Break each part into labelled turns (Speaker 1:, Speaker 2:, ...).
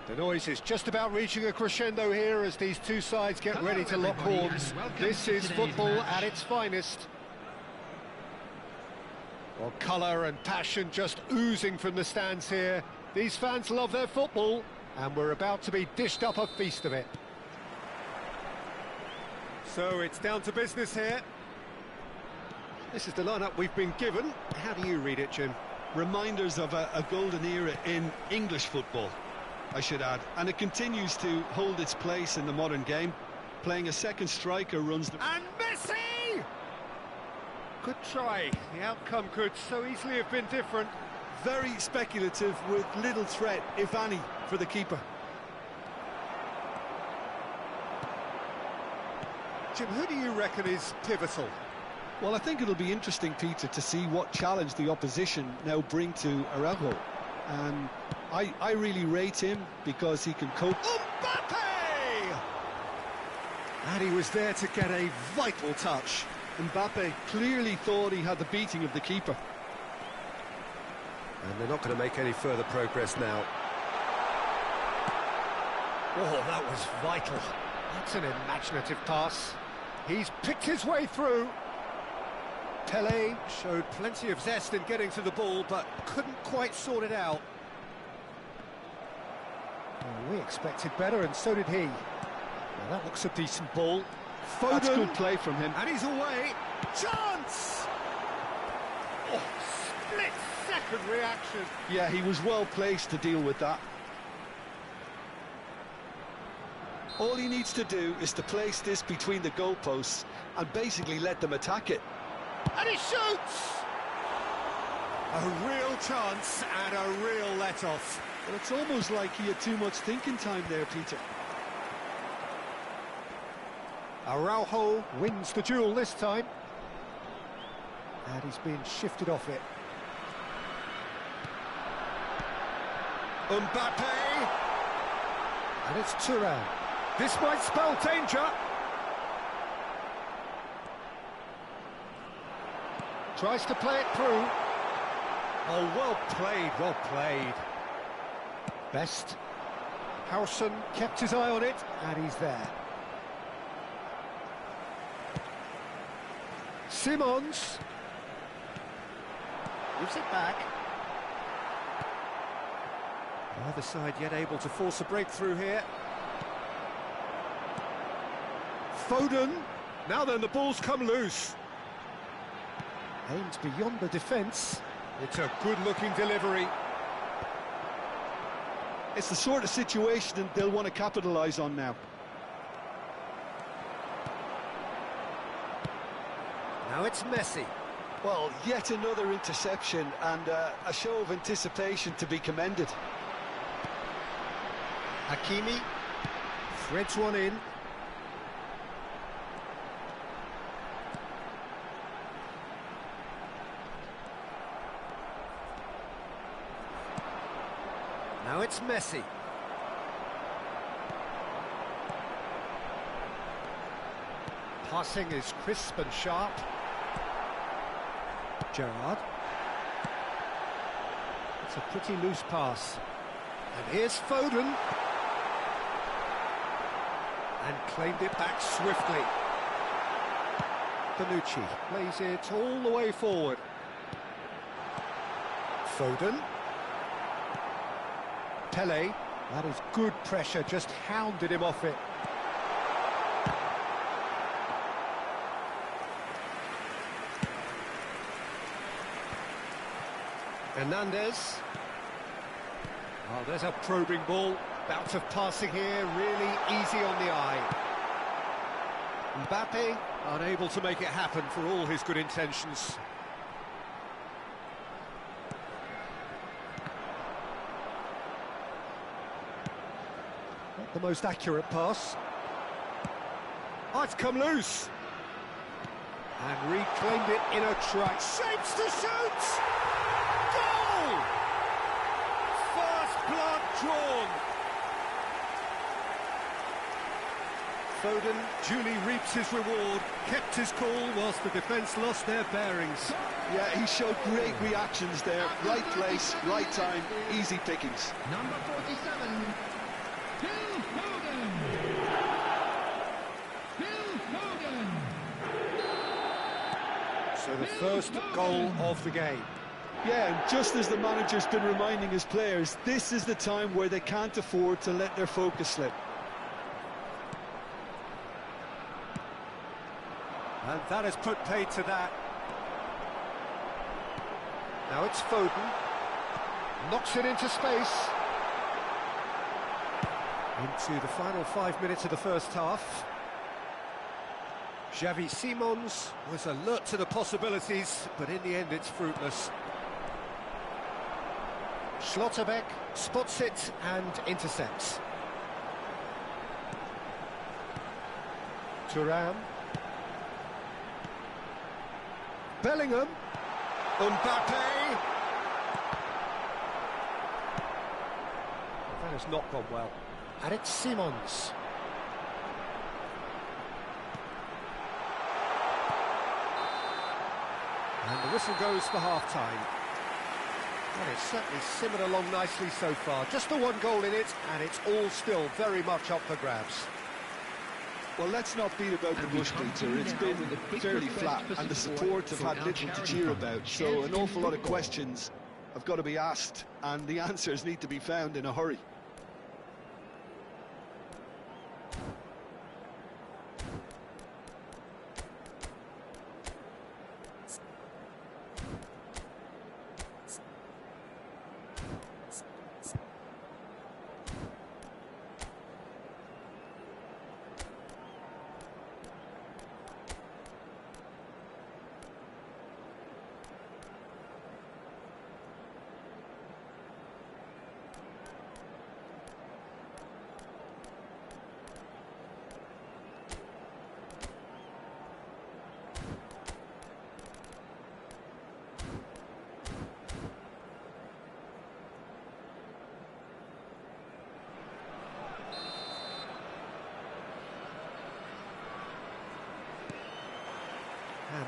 Speaker 1: The noise is just about reaching a crescendo here as these two sides get ready to lock horns. This is football at its finest. Well, colour and passion just oozing from the stands here. These fans love their football, and we're about to be dished up a feast of it. So it's down to business here. This is the lineup we've been given. How do you read it, Jim?
Speaker 2: Reminders of a golden era in English football, I should add, and it continues to hold its place in the modern game. Playing a second striker runs the...
Speaker 1: And Messi! Good try. The outcome could so easily have been different.
Speaker 2: Very speculative with little threat, if any, for the keeper.
Speaker 1: Jim, who do you reckon is pivotal?
Speaker 2: Well, I think it'll be interesting, Peter, to see what challenge the opposition now bring to Araujo. And I really rate him because he can cope.
Speaker 1: Mbappe! And he was there to get a vital touch.
Speaker 2: Mbappe clearly thought he had the beating of the keeper.
Speaker 1: And they're not going to make any further progress now. Oh, that was vital. That's an imaginative pass. He's picked his way through. Pelé showed plenty of zest in getting to the ball, but couldn't quite sort it out. Well, we expected better, and so did he. Well, that looks a decent ball. Foden.
Speaker 2: That's good play from him.
Speaker 1: And he's away. Chance! Oh, split-second reaction.
Speaker 2: Yeah, he was well placed to deal with that. All he needs to do is to place this between the goalposts and basically let them attack it.
Speaker 1: And he shoots! A real chance and a real let-off.
Speaker 2: Well, it's almost like he had too much thinking time there, Peter.
Speaker 1: Araujo wins the duel this time. And he's been shifted off it. Mbappe! And it's Thuram. This might spell danger. Tries to play it through. Oh, well played, well played. Best. Howson kept his eye on it, and he's there. Simons. Gives it back. Neither side yet able to force a breakthrough here. Foden. Now then, the ball's come loose. Aims beyond the defence. It's a good-looking delivery.
Speaker 2: It's the sort of situation that they'll want to capitalise on now.
Speaker 1: Now it's Messi.
Speaker 2: Well, yet another interception and a show of anticipation to be commended.
Speaker 1: Hakimi threads one in. Now it's Messi. Passing is crisp and sharp. Gerrard. It's a pretty loose pass. And here's Foden. And claimed it back swiftly. Bonucci plays it all the way forward. Foden. Pele, that is good pressure, just hounded him off it. Hernandez. Oh, there's a probing ball. Bout of passing here, really easy on the eye. Mbappe, unable to make it happen for all his good intentions. Not the most accurate pass. Oh, it's come loose. And reclaimed it in a track. Shapes to shoot! Goal! First blood drawn. Foden duly reaps his reward, kept his cool whilst the defence lost their bearings.
Speaker 2: Yeah, he showed great reactions there. Right place, right time, easy pickings.
Speaker 3: Number 47, Phil Foden. Phil Foden.
Speaker 1: So the first goal of the game.
Speaker 2: Yeah, and just as the manager's been reminding his players, this is the time where they can't afford to let their focus slip.
Speaker 1: And that has put paid to that. Now it's Foden. Knocks it into space. Into the final 5 minutes of the first half. Xavi Simons was alert to the possibilities, but in the end it's fruitless. Schlotterbeck spots it and intercepts. Thuram. Bellingham. Mbappe. That has not gone well. And it's Simons. And the whistle goes for half-time. Well, it's certainly simmered along nicely so far. Just the one goal in it, and it's all still very much up for grabs.
Speaker 2: Well, let's not beat about the bush, Peter. It's been fairly flat, and the support have had little to cheer about, so an awful lot of questions have got to be asked, and the answers need to be found in a hurry.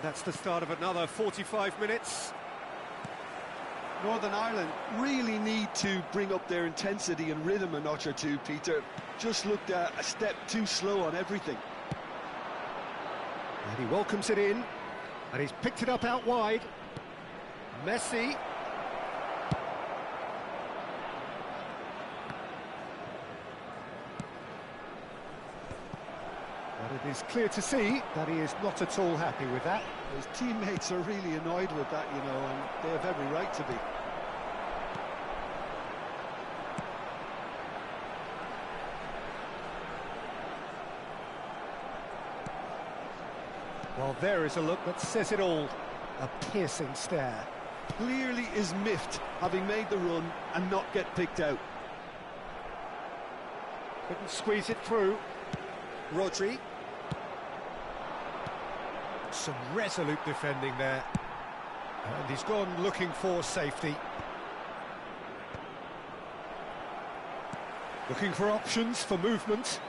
Speaker 1: That's the start of another 45 minutes.
Speaker 2: Northern Ireland really need to bring up their intensity and rhythm a notch or two, Peter. Just looked a step too slow on everything.
Speaker 1: And he welcomes it in, and he's picked it up out wide. Messi. But it is clear to see that he is not at all happy with that.
Speaker 2: His teammates are really annoyed with that, you know, and they have every right to be.
Speaker 1: Well, there is a look that says it all. A piercing stare.
Speaker 2: Clearly is miffed, having made the run and not get picked out.
Speaker 1: Couldn't squeeze it through. Rodri. Some resolute defending there. And he's gone looking for safety. Looking for options for movement.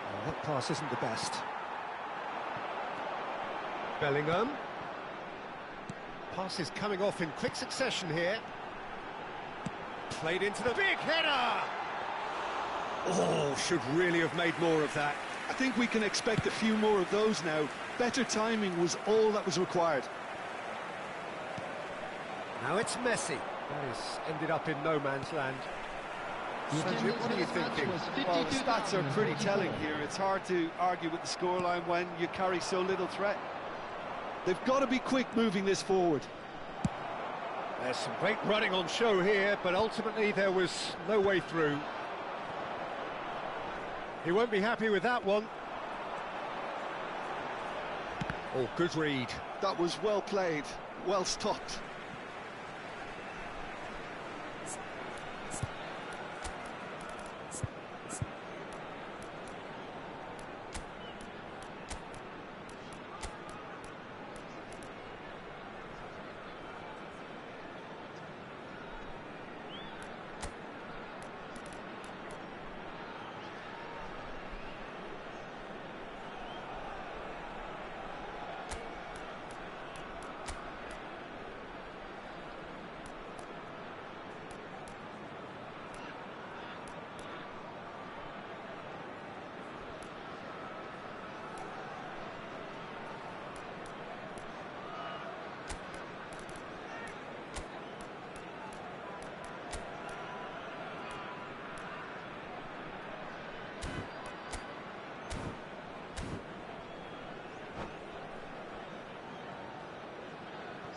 Speaker 1: Well, that pass isn't the best. Bellingham. Pass is coming off in quick succession here. Played into the big header! Oh, should really have made more of that.
Speaker 2: I think we can expect a few more of those now. Better timing was all that was required.
Speaker 1: Now it's Messi. That has ended up in no man's land. Sanjay, what are you thinking?
Speaker 2: Well, the stats are pretty telling here. It's hard to argue with the scoreline when you carry so little threat. They've got to be quick moving this forward.
Speaker 1: There's some great running on show here, but ultimately there was no way through. He won't be happy with that one. Oh, good read.
Speaker 2: That was well played, well stopped.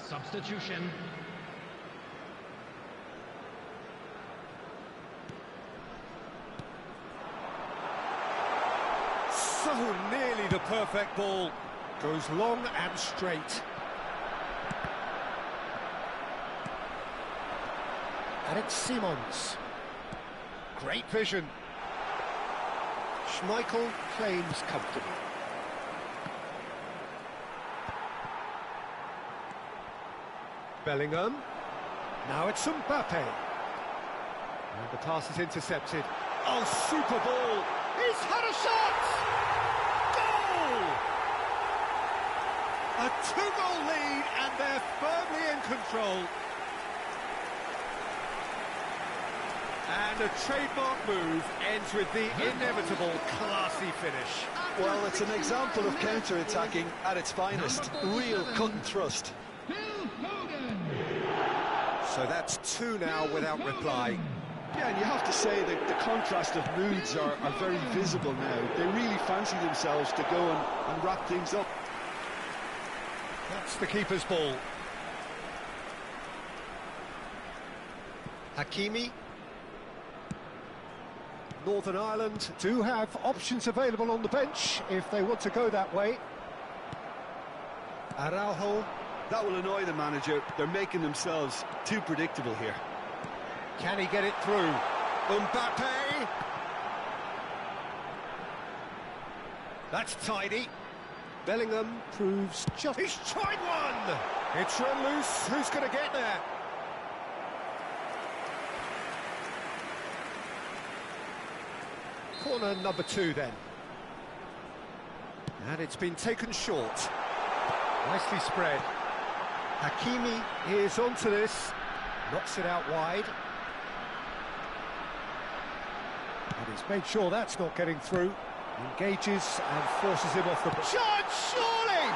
Speaker 3: Substitution.
Speaker 1: So nearly the perfect ball. Goes long and straight. And it's Simons. Great vision. Schmeichel claims comfortably. Bellingham. Now it's Mbappe. And the pass is intercepted. Oh, super ball! He's had a shot! Goal! A two-goal lead, and they're firmly in control. And a trademark move ends with the inevitable classy finish.
Speaker 2: Well, it's an example of counter-attacking at its finest. Real cut and thrust.
Speaker 1: So that's two now without reply.
Speaker 2: Yeah, and you have to say that the contrast of moods are very visible now. They really fancy themselves to go and wrap things up.
Speaker 1: That's the keeper's ball. Hakimi. Northern Ireland do have options available on the bench if they want to go that way. Araujo.
Speaker 2: That will annoy the manager. They're making themselves too predictable here.
Speaker 1: Can he get it through? Mbappe! That's tidy. Bellingham proves just... He's tried one! It's run loose. Who's going to get there? Corner number 2 then. And it's been taken short. Nicely spread. Hakimi is onto this. Knocks it out wide. And he's made sure that's not getting through. Engages and forces him off the ball. Chance, surely!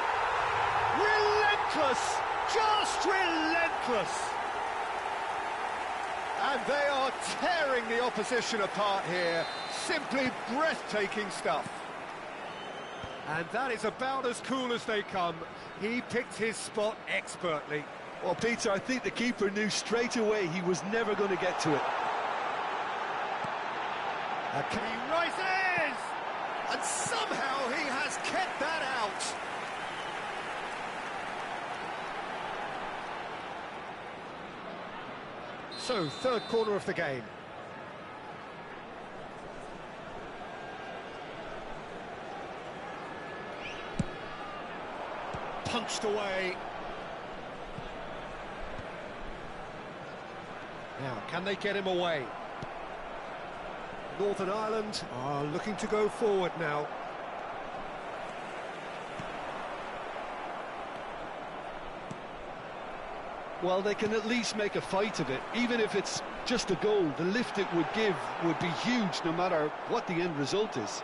Speaker 1: Relentless! Just relentless! And they are tearing the opposition apart here. Simply breathtaking stuff. And that is about as cool as they come. He picked his spot expertly.
Speaker 2: Well, Peter, I think the keeper knew straight away he was never going to get to it.
Speaker 1: He rises! And somehow he has kept that out. So, third corner of the game. Punched away. Now, can they get him away? Northern Ireland are looking to go forward now.
Speaker 2: Well, they can at least make a fight of it. Even if it's just a goal, the lift it would give would be huge no matter what the end result is.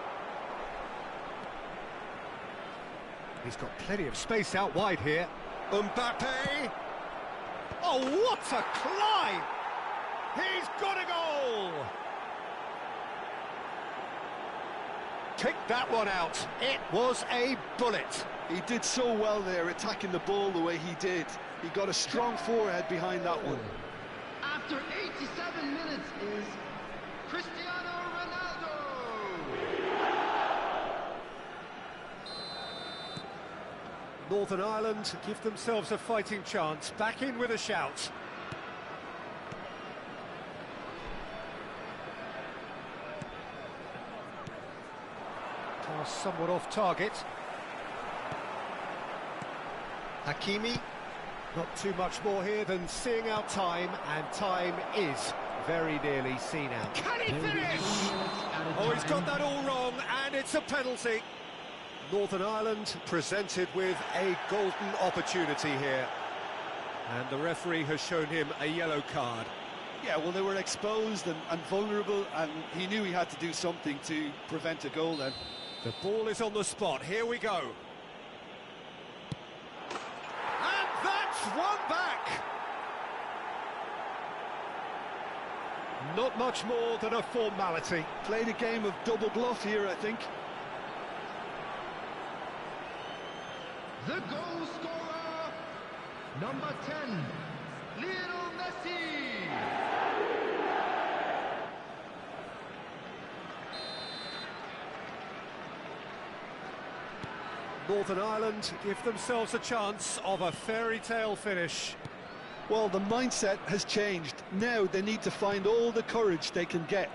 Speaker 1: He's got plenty of space out wide here. Mbappe! Oh, what a climb! He's got a goal! Picked that one out. It was a bullet.
Speaker 2: He did so well there, attacking the ball the way he did. He got a strong forehead behind that one.
Speaker 3: After 87 minutes is Cristiano Ronaldo.
Speaker 1: Northern Ireland give themselves a fighting chance. Back in with a shout. Pass somewhat off target. Hakimi. Not too much more here than seeing out time, and time is very nearly seen out. Can he finish? Oh, he's got that all wrong, and it's a penalty. Northern Ireland presented with a golden opportunity here. And the referee has shown him a yellow card.
Speaker 2: Yeah, well, they were exposed and vulnerable, and he knew he had to do something to prevent a goal then.
Speaker 1: The ball is on the spot. Here we go. And that's one back. Not much more than a formality.
Speaker 2: Played a game of double bluff here, I think.
Speaker 3: The goal scorer, number 10, Lionel Messi.
Speaker 1: Northern Ireland give themselves a chance of a fairy tale finish.
Speaker 2: Well, the mindset has changed. Now they need to find all the courage they can get.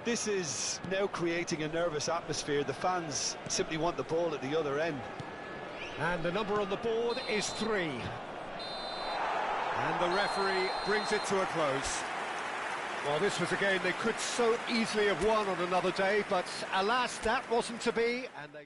Speaker 2: This is now creating a nervous atmosphere. The fans simply want the ball at the other end.
Speaker 1: And the number on the board is 3. And the referee brings it to a close. Well, this was a game they could so easily have won on another day, but alas, that wasn't to be, and they...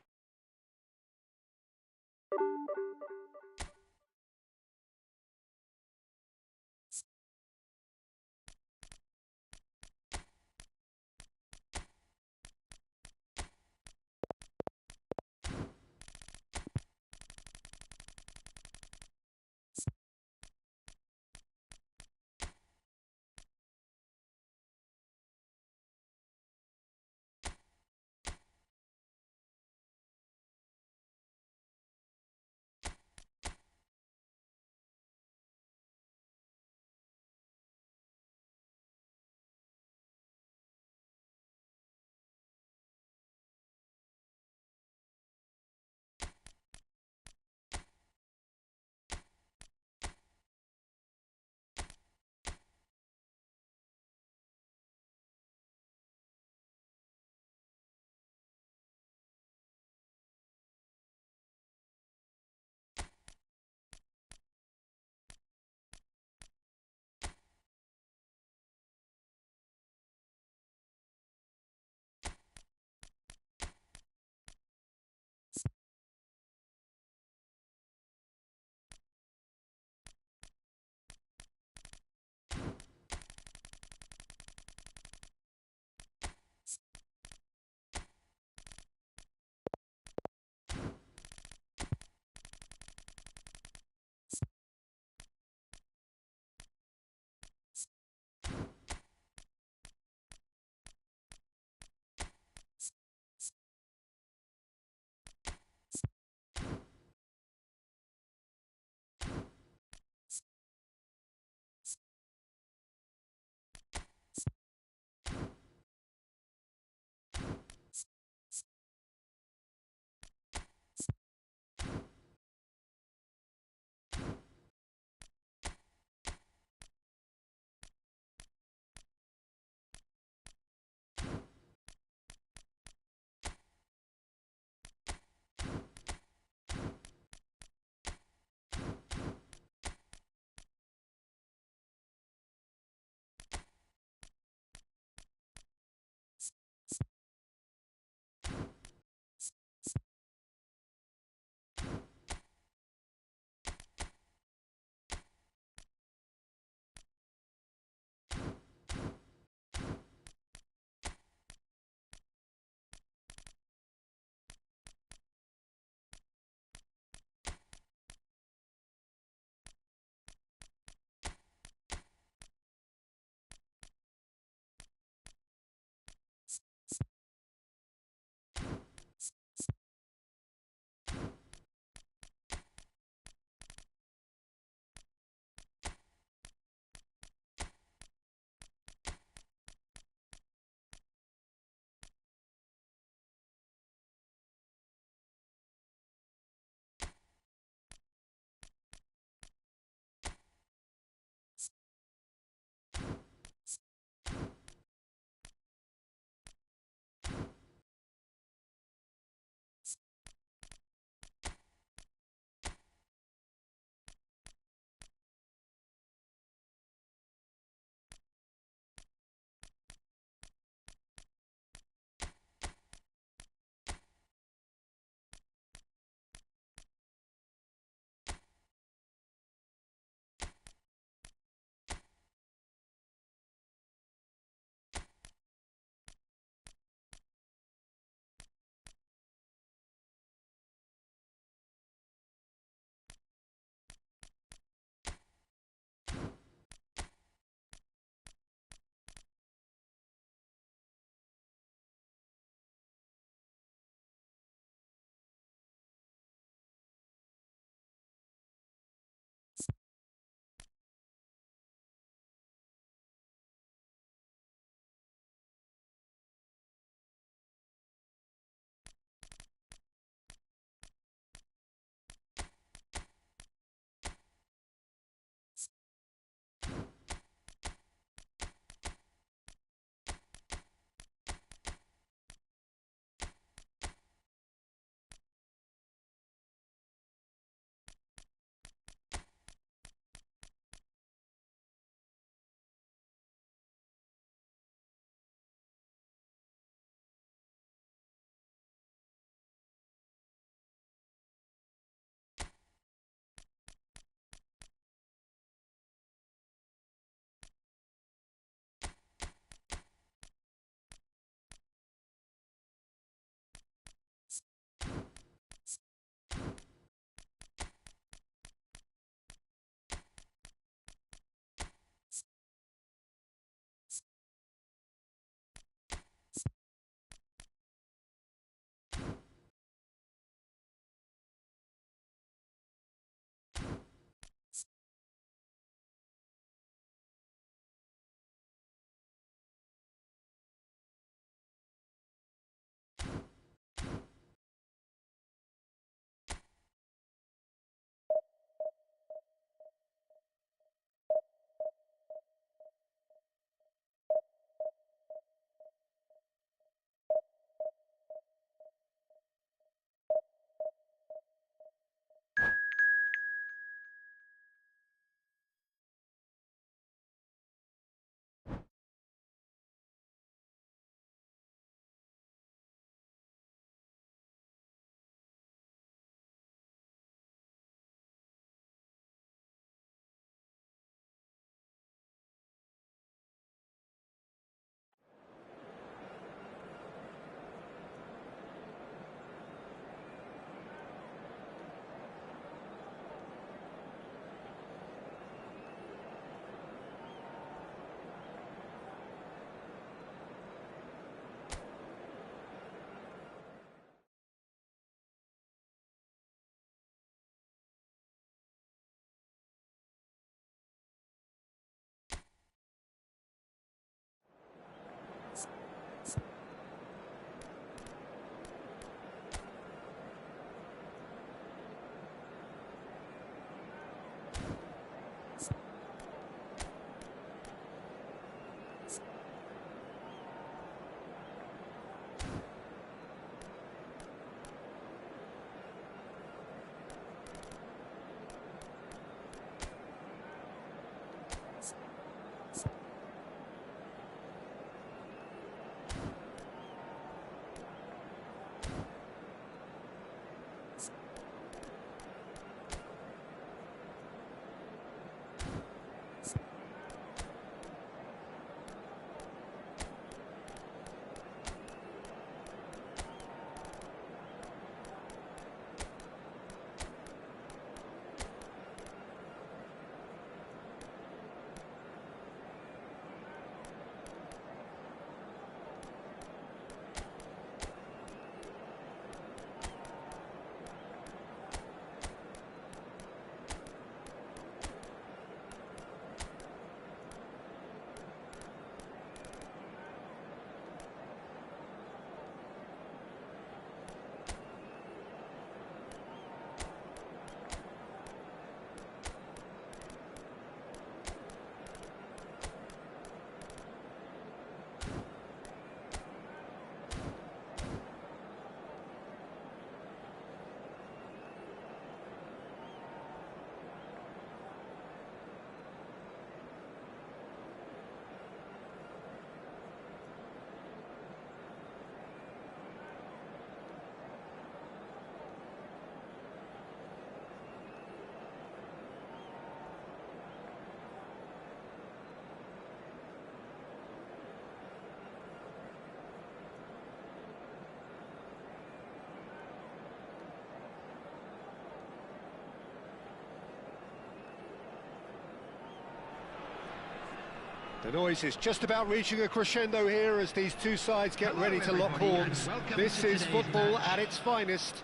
Speaker 1: The noise is just about reaching a crescendo here as these two sides get ready to lock horns. This is football at its finest.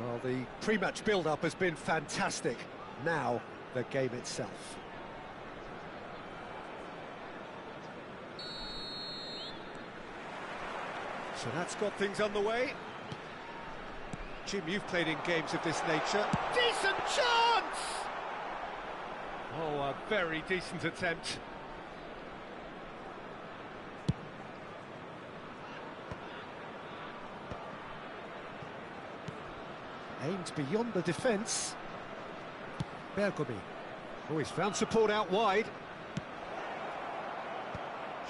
Speaker 1: Well, the pre-match build-up has been fantastic. Now, the game itself. So that's got things underway. Jim, you've played in games of this nature. Decent chance! Oh, a very decent attempt. Aimed beyond the defence. Bergomi. Oh, he's found support out wide.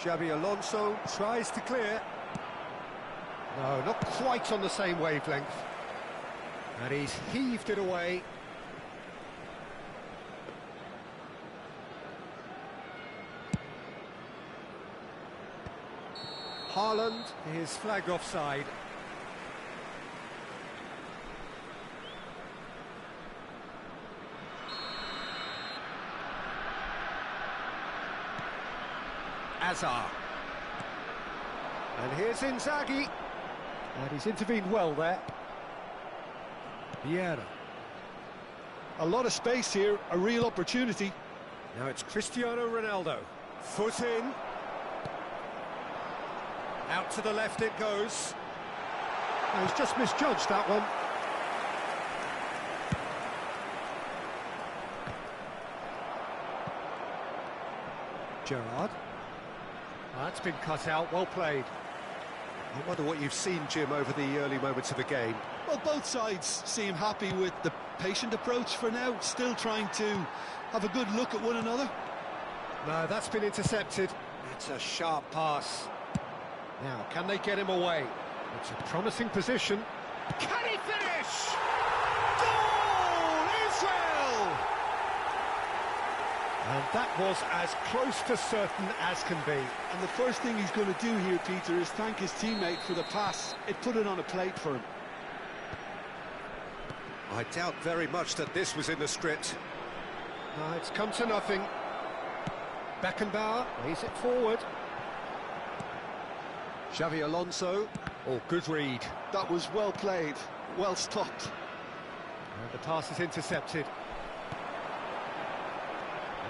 Speaker 1: Xabi Alonso tries to clear. No, not quite on the same wavelength. And he's heaved it away. Haaland is flagged offside. Azar. And here's Inzaghi. And he's intervened well there. Vieira.
Speaker 2: A lot of space here, a real opportunity.
Speaker 1: Now it's Cristiano Ronaldo. Foot in. Out to the left it goes. Oh, he's just misjudged that one. Gerrard. That's been cut out, well played. I wonder what you've seen, Jim, over the early moments of the game.
Speaker 2: Well, both sides seem happy with the patient approach for now, still trying to have a good look at one another.
Speaker 1: No, that's been intercepted. It's a sharp pass. Now, can they get him away? It's a promising position. Can he finish? Goal! Israel! And that was as close to certain as can be.
Speaker 2: And the first thing he's going to do here, Peter, is thank his teammate for the pass. It put it on a plate for him.
Speaker 1: I doubt very much that this was in the script. No, it's come to nothing. Beckenbauer lays it forward. Xabi Alonso. Oh, good read.
Speaker 2: That was well played, well stopped.
Speaker 1: And the pass is intercepted.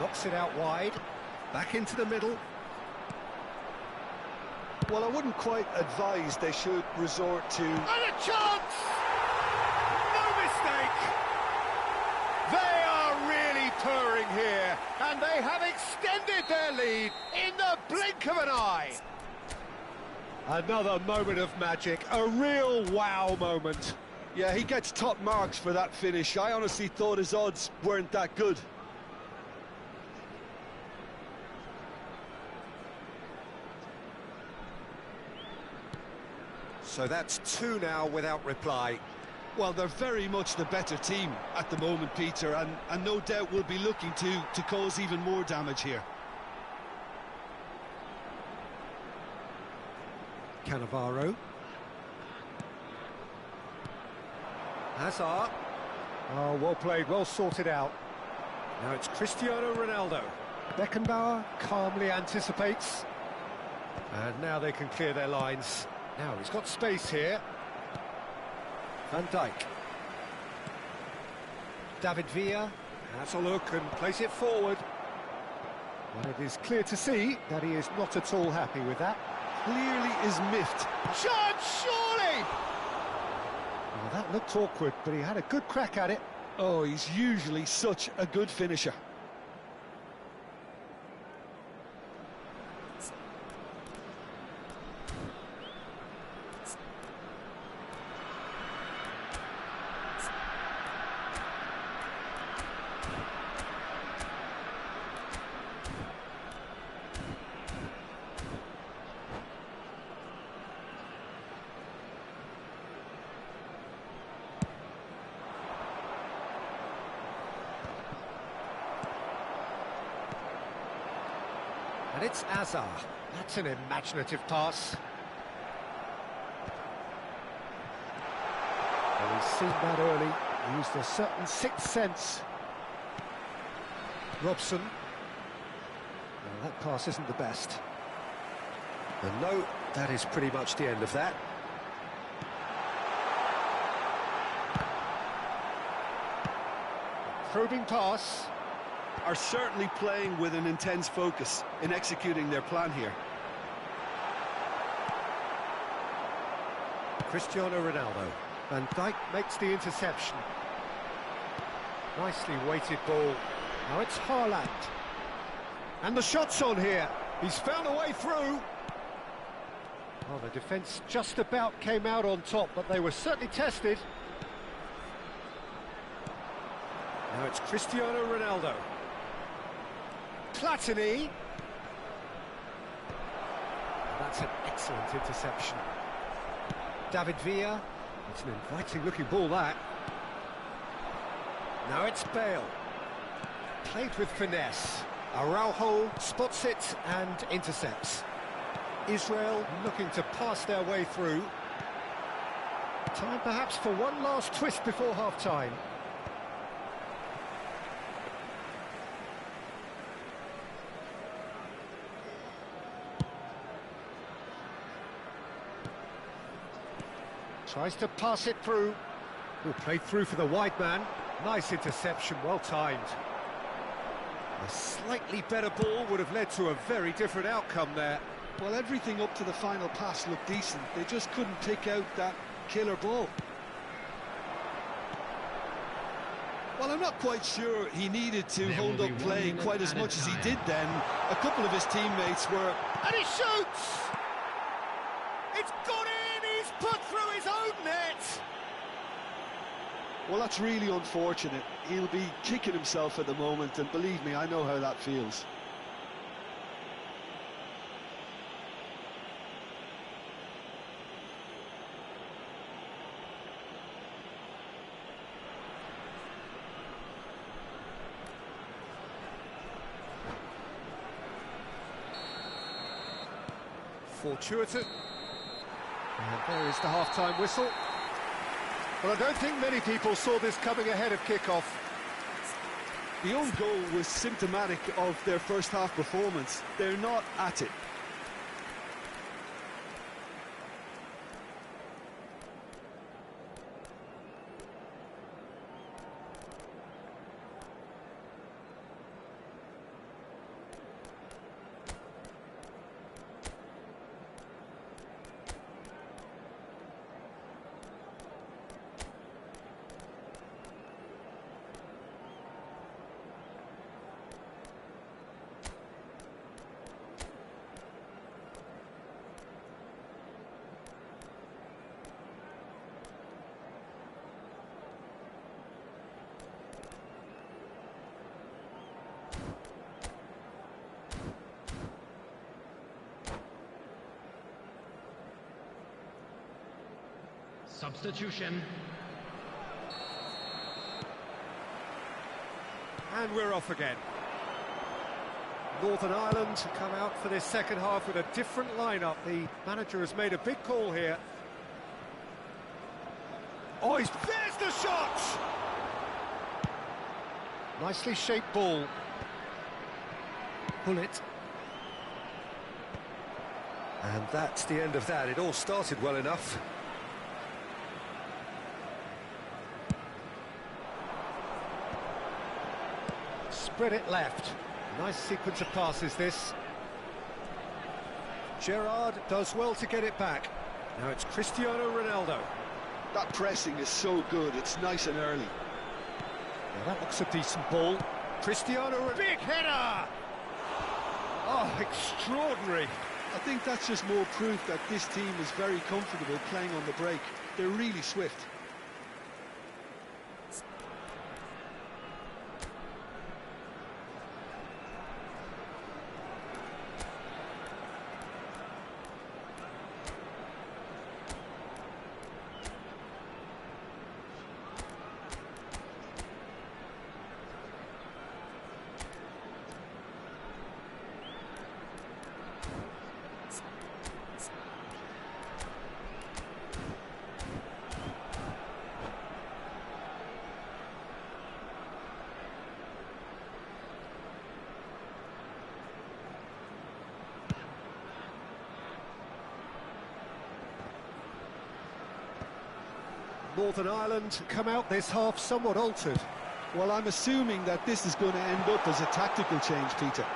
Speaker 1: Knocks it out wide. Back into the middle.
Speaker 2: Well, I wouldn't quite advise they should resort to...
Speaker 1: And a chance! No mistake! They are really purring here, and they have extended their lead in the blink of an eye. Another moment of magic, a real wow moment.
Speaker 2: Yeah, he gets top marks for that finish. I honestly thought his odds weren't that good.
Speaker 1: So that's two now without reply.
Speaker 2: Well, they're very much the better team at the moment, Peter, and no doubt will be looking to cause even more damage here.
Speaker 1: Cannavaro. Hazard. Oh, well played, well sorted out. Now it's Cristiano Ronaldo. Beckenbauer calmly anticipates. And now they can clear their lines. Now he's got space here. Van Dijk. David Villa has a look and plays it forward. And it is clear to see that he is not at all happy with that.
Speaker 2: Clearly is miffed.
Speaker 1: Chance, surely! Well, that looked awkward, but he had a good crack at it.
Speaker 2: Oh, he's usually such a good finisher.
Speaker 1: And it's Azar. That's an imaginative pass. Well, he's seen that early. He used a certain sixth sense. Robson. That pass isn't the best. And no, that is pretty much the end of that. Probing pass.
Speaker 2: Are certainly playing with an intense focus in executing their plan here.
Speaker 1: Cristiano Ronaldo. Van Dijk makes the interception. Nicely weighted ball. Now it's Haaland. And the shot's on here. He's found a way through. Well, the defence just about came out on top, but they were certainly tested. Now it's Cristiano Ronaldo. Platini. That's an excellent interception. David Villa. It's an inviting-looking ball, that. Now it's Bale. Played with finesse. Araujo spots it and intercepts. Israel looking to pass their way through. Time perhaps for one last twist before half-time. Tries to pass it through. Will play through for the wide man. Nice interception, well timed. A slightly better ball would have led to a very different outcome there.
Speaker 2: Well, everything up to the final pass looked decent. They just couldn't pick out that killer ball. Well, I'm not quite sure he needed to hold up play quite as much as he did then. A couple of his teammates were...
Speaker 1: And he shoots! It's gone in! He's put through his own net!
Speaker 2: Well, that's really unfortunate. He'll be kicking himself at the moment, and believe me, I know how that feels.
Speaker 1: Fortuitous. And there is the half-time whistle. Well, I don't think many people saw this coming ahead of kick-off.
Speaker 2: The own goal was symptomatic of their first half performance. They're not at it.
Speaker 3: Substitution.
Speaker 1: And we're off again. Northern Ireland come out for this second half with a different lineup. The manager has made a big call here. Oh, there's the shot! Nicely shaped ball. Bullet. And that's the end of that. It all started well enough. Spread it left. Nice sequence of passes, this. Gerrard does well to get it back. Now it's Cristiano Ronaldo.
Speaker 2: That pressing is so good, it's nice and early.
Speaker 1: Now that looks a decent ball. Cristiano, big header! Oh, extraordinary.
Speaker 2: I think that's just more proof that this team is very comfortable playing on the break. They're really swift.
Speaker 1: Northern Ireland come out this half somewhat altered.
Speaker 2: Well, I'm assuming that this is going to end up as a tactical change, Peter.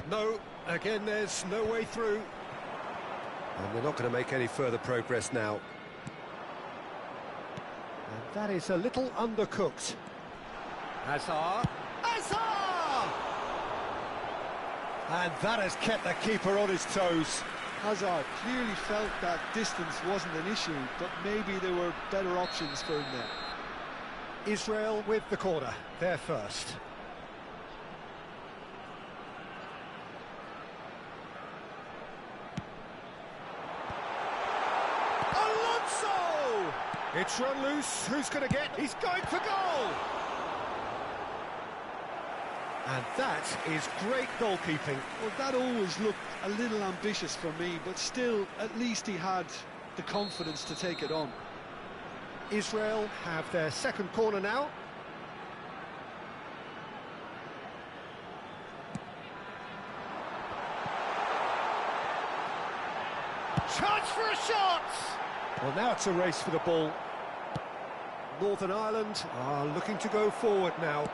Speaker 1: No, again there's no way through. And they're not going to make any further progress now. And that is a little undercooked. Hazard! Hazard! And that has kept the keeper on his toes.
Speaker 2: Hazard clearly felt that distance wasn't an issue, but maybe there were better options for him there.
Speaker 1: Israel with the corner, they're first. Alonso! It's run loose, who's going to get? He's going for goal! And that is great goalkeeping.
Speaker 2: Well, that always looked a little ambitious for me, but still, at least he had the confidence to take it on.
Speaker 1: Israel have their second corner now. Chance for a shot! Well, now it's a race for the ball. Northern Ireland are looking to go forward now.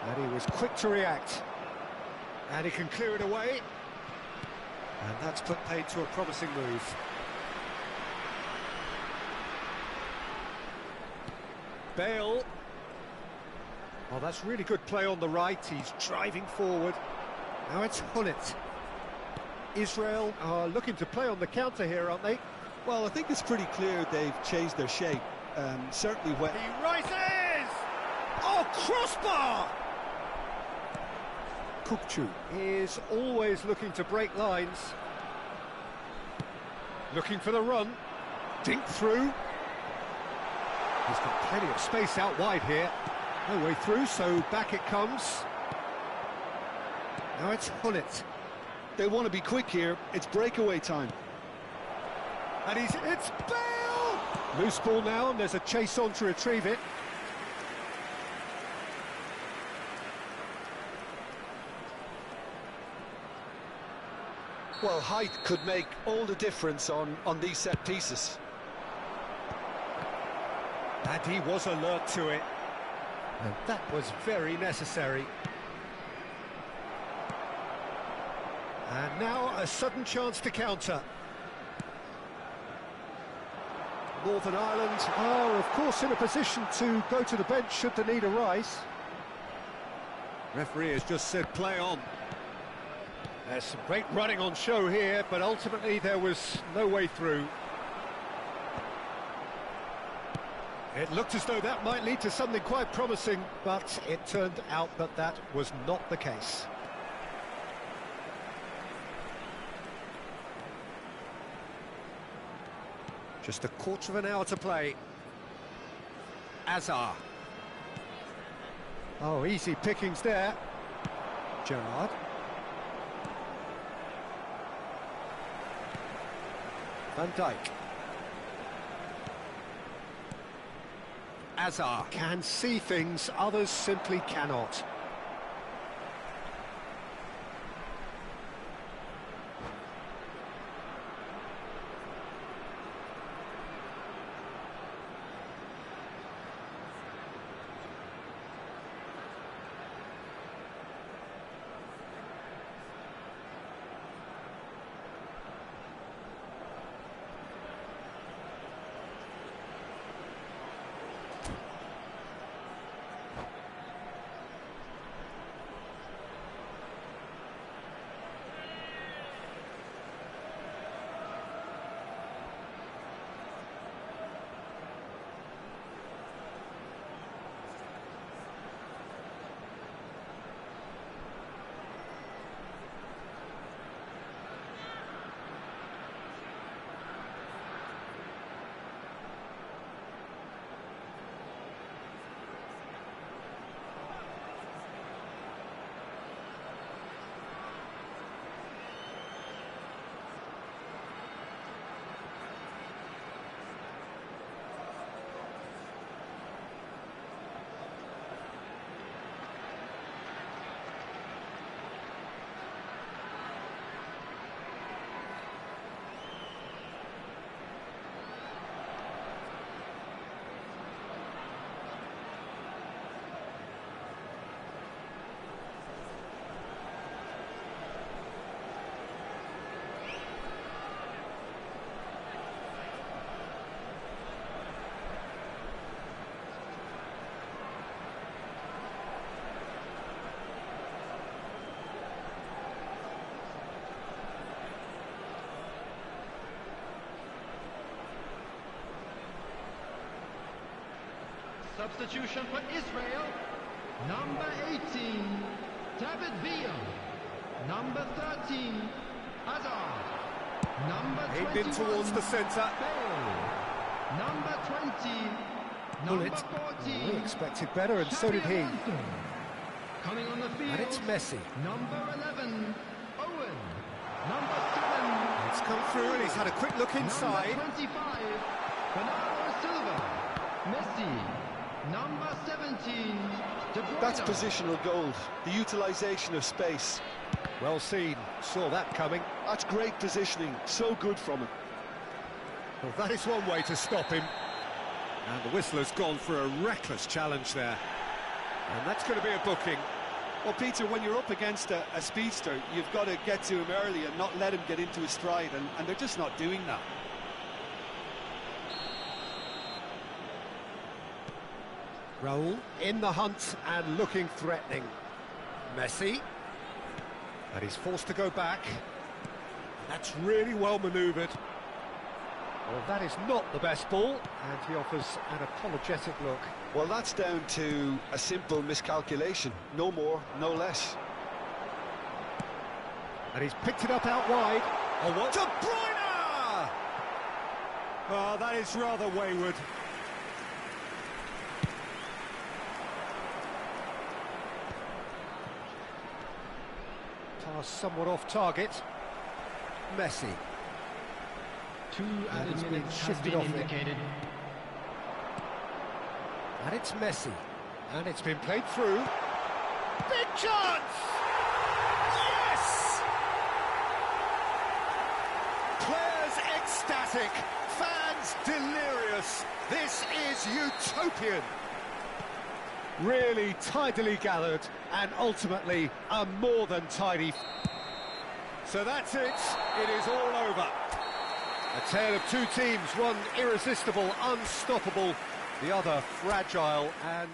Speaker 1: And he was quick to react. And he can clear it away. And that's put paid to a promising move. Bale. Oh, that's really good play on the right. He's driving forward. Now it's Hullet. Israel are looking to play on the counter here, aren't they?
Speaker 2: Well, I think it's pretty clear they've changed their shape. Certainly when...
Speaker 1: He rises! Oh, crossbar! Kukçu is always looking to break lines. Looking for the run. Dink through. He's got plenty of space out wide here. No way through, so back it comes. Now it's Hullet.
Speaker 2: They want to be quick here. It's breakaway time.
Speaker 1: And it's Bale! Loose ball now, and there's a chase on to retrieve it.
Speaker 2: Well, height could make all the difference on these set pieces.
Speaker 1: And he was alert to it. And that was very necessary. And now a sudden chance to counter. Northern Ireland are, of course, in a position to go to the bench should the need arise. Referee has just said play on. There's some great running on show here, but ultimately there was no way through. It looked as though that might lead to something quite promising, but it turned out that that was not the case. Just a quarter of an hour to play. Hazard. Oh, easy pickings there. Gerrard. Van Dijk. Hazard can see things others simply cannot.
Speaker 3: Substitution for Israel. Number 18, David Villa. Number 13, Hazard. Number 21,
Speaker 1: He'd been towards the centre.
Speaker 3: Bale. Number 20, number 14.
Speaker 1: We expected better, and so did he.
Speaker 3: Coming on the field.
Speaker 1: And it's Messi.
Speaker 3: Number 11, Owen. Number 7.
Speaker 1: It's come through, and he's had a quick look inside.
Speaker 3: Number 25, Bernardo Silva. Messi. Number 17, De Bruyne.
Speaker 2: That's positional gold, the utilisation of space.
Speaker 1: Well seen, saw that coming.
Speaker 2: That's great positioning, so good from him.
Speaker 1: Well, that is one way to stop him. And the whistler's gone for a reckless challenge there. And that's going to be a booking.
Speaker 2: Well, Peter, when you're up against a speedster, you've got to get to him early and not let him get into his stride, and they're just not doing that.
Speaker 1: Raul in the hunt and looking threatening. Messi. And he's forced to go back. That's really well manoeuvred. Well, that is not the best ball, and he offers an apologetic look.
Speaker 2: Well, that's down to a simple miscalculation. No more, no less.
Speaker 1: And he's picked it up out wide. Oh, what? De Bruyne! Oh, that is rather wayward. Pass somewhat off target. Messi.
Speaker 3: 2 added
Speaker 1: he's been
Speaker 3: minutes has
Speaker 1: shifted
Speaker 3: been
Speaker 1: off it.
Speaker 3: indicated.
Speaker 1: And it's Messi. And it's been played through. Big chance! Yes! Players ecstatic. Fans delirious. This is utopian. Really tidily gathered, and ultimately a more than tidy. So that's it. It is all over. A tale of two teams, one irresistible, unstoppable, the other fragile and...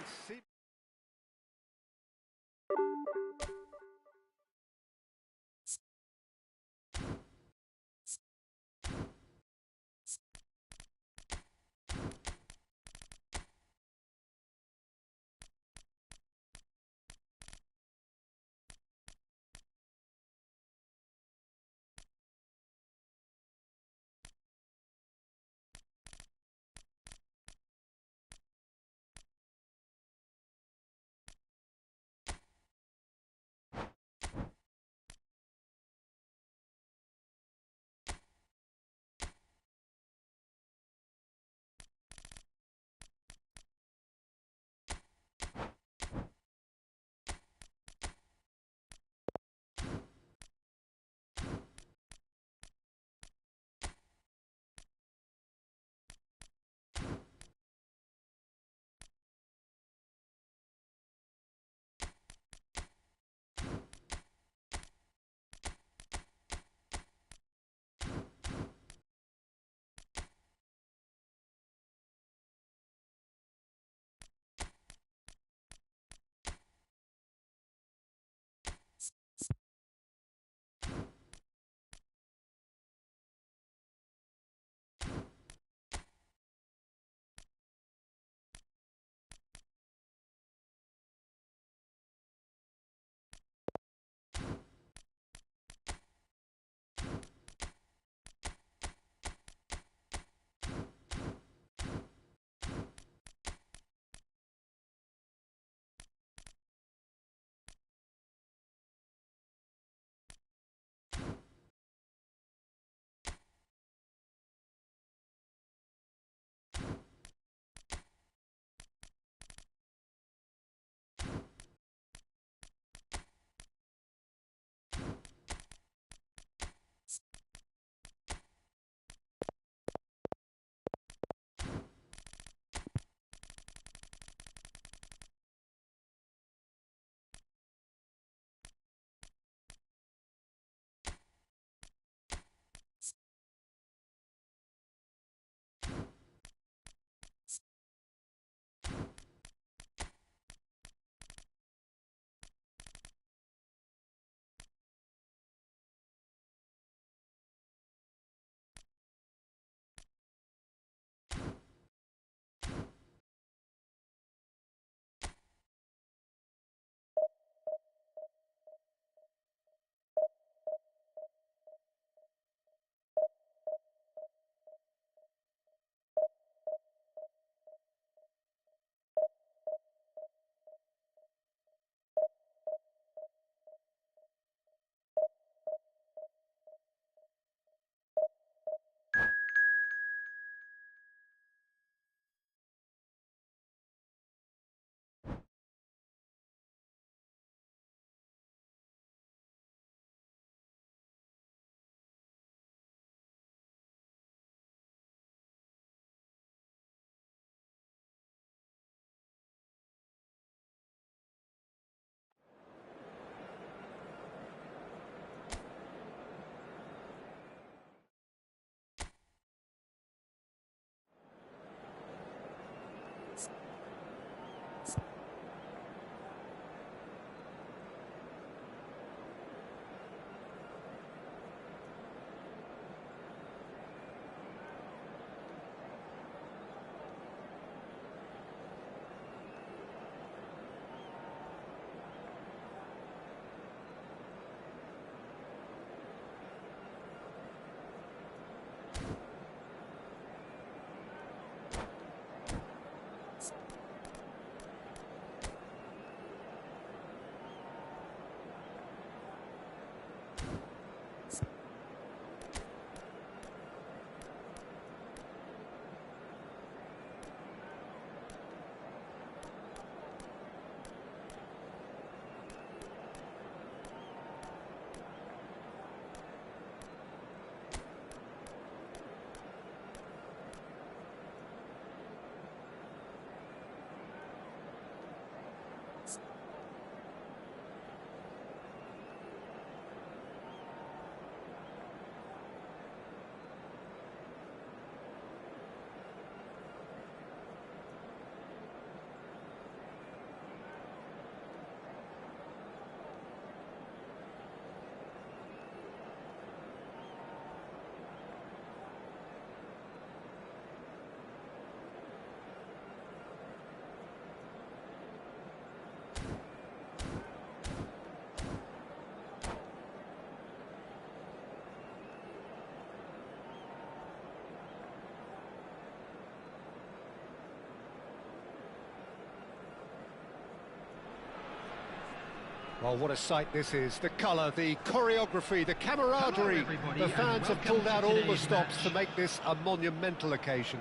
Speaker 1: Well, what a sight this is. The colour, the choreography, the camaraderie. The fans have pulled out all the stops to make this a monumental occasion.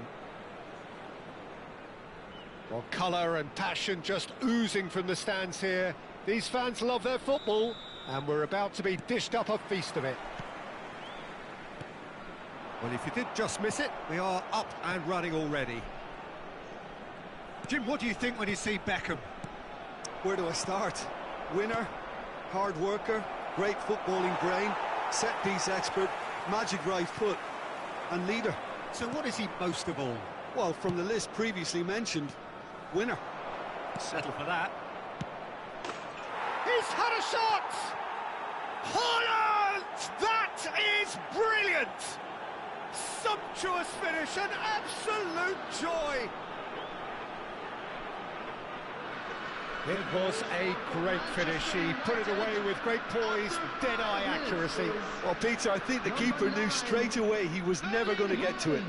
Speaker 1: Well, colour and passion just oozing from the stands here. These fans love their football, and we're about to be dished up a feast of it.
Speaker 4: Well, if you did just miss it, we are up and running already. Jim, what do you think when you see Beckham?
Speaker 2: Where do I start? Winner, hard worker, great footballing brain, set-piece expert, magic right foot, and leader.
Speaker 4: So what is he most of all?
Speaker 2: Well, from the list previously mentioned, winner.
Speaker 4: Settle for that.
Speaker 1: He's had a shot! Holland! That is brilliant! Sumptuous finish, an absolute joy! It was a great finish. He put it away with great poise, dead-eye accuracy.
Speaker 2: Well, Peter, I think the keeper knew straight away he was never going to get to it.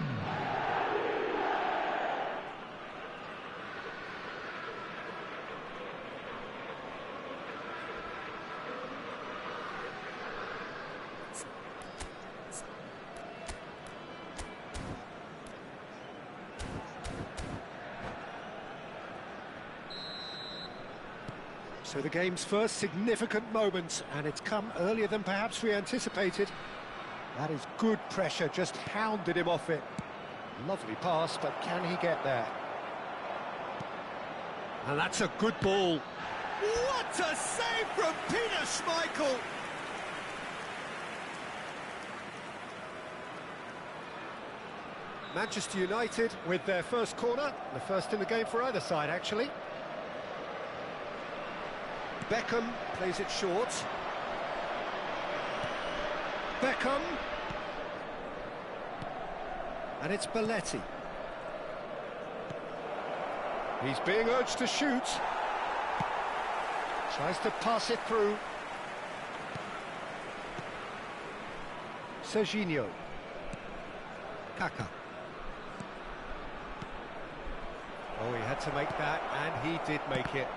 Speaker 1: So the game's first significant moment, and it's come earlier than perhaps we anticipated. That is good pressure, just hounded him off it. Lovely pass, but can he get there? And that's a good ball.
Speaker 4: What a save from Peter Schmeichel!
Speaker 1: Manchester United with their first corner, the first in the game for either side, actually. Beckham plays it short. Beckham. And it's Belletti. He's being urged to shoot. Tries to pass it through. Serginho. Kaka. Oh, he had to make that, and he did make it.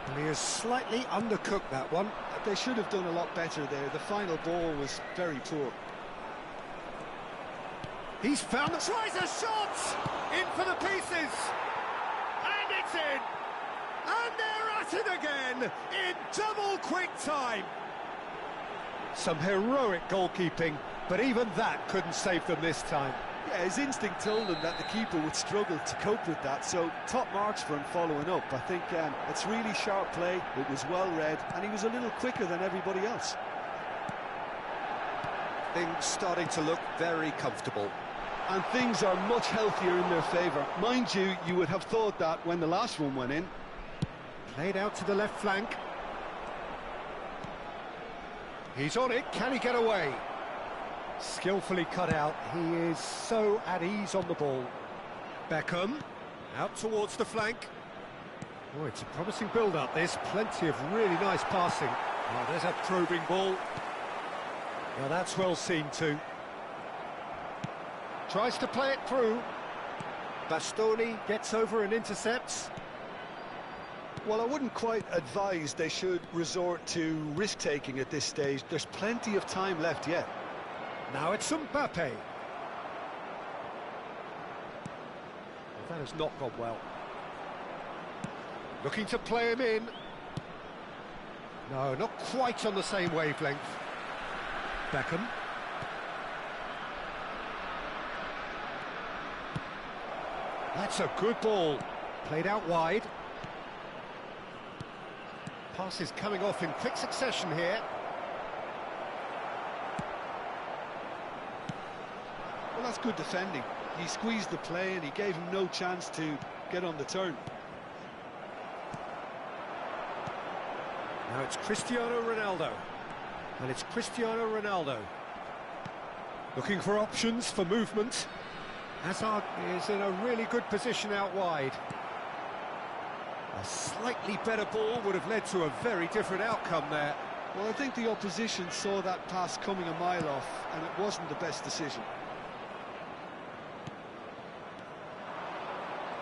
Speaker 1: And he has slightly undercooked that one.
Speaker 2: They should have done a lot better there. The final ball was very poor.
Speaker 1: He's found the... Tries a shot! In for the pieces! And it's in! And they're at it again! In double quick time! Some heroic goalkeeping, but even that couldn't save them this time.
Speaker 2: Yeah, his instinct told him that the keeper would struggle to cope with that, so top marks for him following up. I think it's really sharp play, it was well read, and he was a little quicker than everybody else.
Speaker 4: Things starting to look very comfortable.
Speaker 2: and things are much healthier in their favour. Mind you, you would have thought that when the last one went in.
Speaker 1: Played out to the left flank. He's on it, can he get away? Skillfully cut out, he is so at ease on the ball. Beckham, out towards the flank. Oh, it's a promising build-up, this. Plenty of really nice passing. Oh, there's a probing ball. Well, that's well seen too. Tries to play it through. Bastoni gets over and intercepts.
Speaker 2: Well, I wouldn't quite advise they should resort to risk-taking at this stage. There's plenty of time left yet.
Speaker 1: Now it's Mbappe. That has not gone well. Looking to play him in. No, not quite on the same wavelength. Beckham. That's a good ball. Played out wide. Passes coming off in quick succession here.
Speaker 2: Well, that's good defending. He squeezed the play and he gave him no chance to get on the turn.
Speaker 1: Now it's Cristiano Ronaldo. And it's Cristiano Ronaldo. Looking for options for movement. Hazard is in a really good position out wide. A slightly better ball would have led to a very different outcome there.
Speaker 2: Well, I think the opposition saw that pass coming a mile off, and it wasn't the best decision.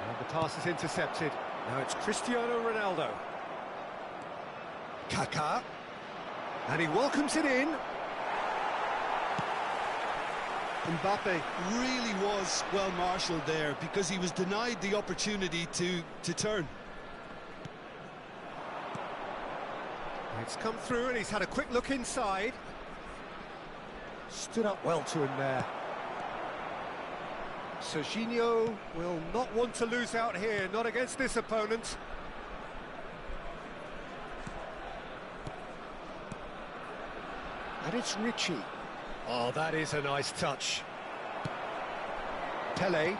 Speaker 1: And the pass is intercepted. Now it's Cristiano Ronaldo. Kaká. And he welcomes it in.
Speaker 2: Mbappe really was well marshalled there because he was denied the opportunity to turn.
Speaker 1: It's come through and he's had a quick look inside. Stood up well to him there. Serginho will not want to lose out here, not against this opponent. And it's Richie. Oh, that is a nice touch. Pele.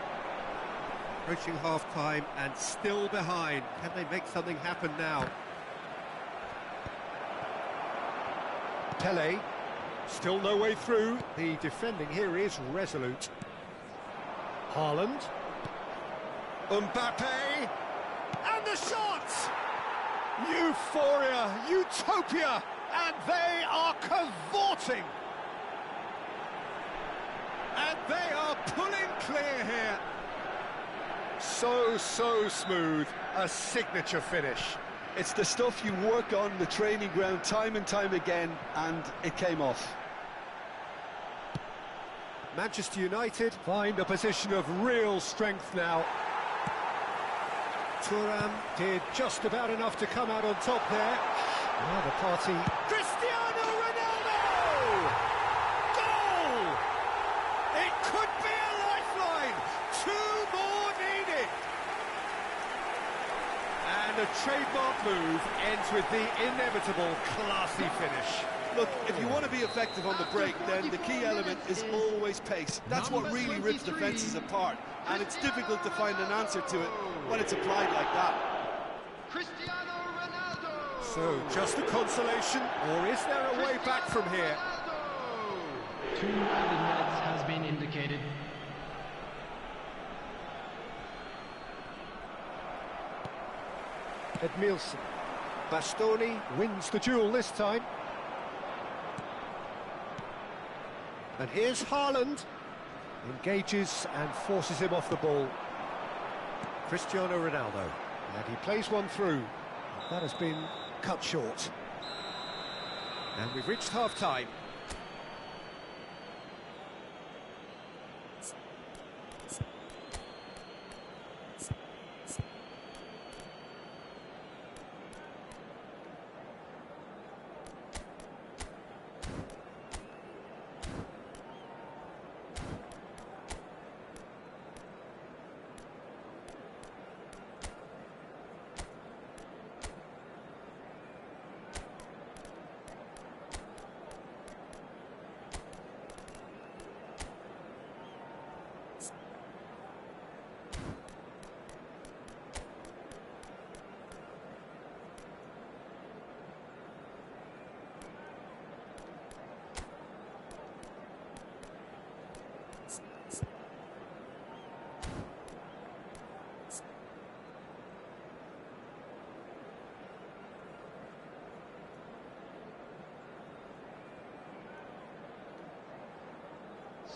Speaker 1: Approaching half-time and still behind. Can they make something happen now? Pele. Still no way through. The defending here is resolute. Haaland. Mbappe. And the shot! Euphoria, utopia, and they are cavorting. And they are pulling clear here. So smooth. A signature finish.
Speaker 2: It's the stuff you work on the training ground time and time again, and it came off.
Speaker 1: Manchester United find a position of real strength now. Thuram did just about enough to come out on top there. Now the party. Cristiano Ronaldo! Goal! It could be a lifeline. 2 more needed. And a trademark move ends with the inevitable classy finish.
Speaker 2: Look, if you want to be effective on the break, then the key element is always pace. That's what really rips defences apart, and it's difficult to find an answer to it when it's applied like that.
Speaker 3: Cristiano Ronaldo!
Speaker 1: So, just a consolation, or is there a way back from here?
Speaker 3: 2 added minutes has been indicated.
Speaker 1: Edmilson. Bastoni wins the duel this time. And here's Haaland. Engages and forces him off the ball. Cristiano Ronaldo. And he plays one through. That has been cut short. And we've reached half-time.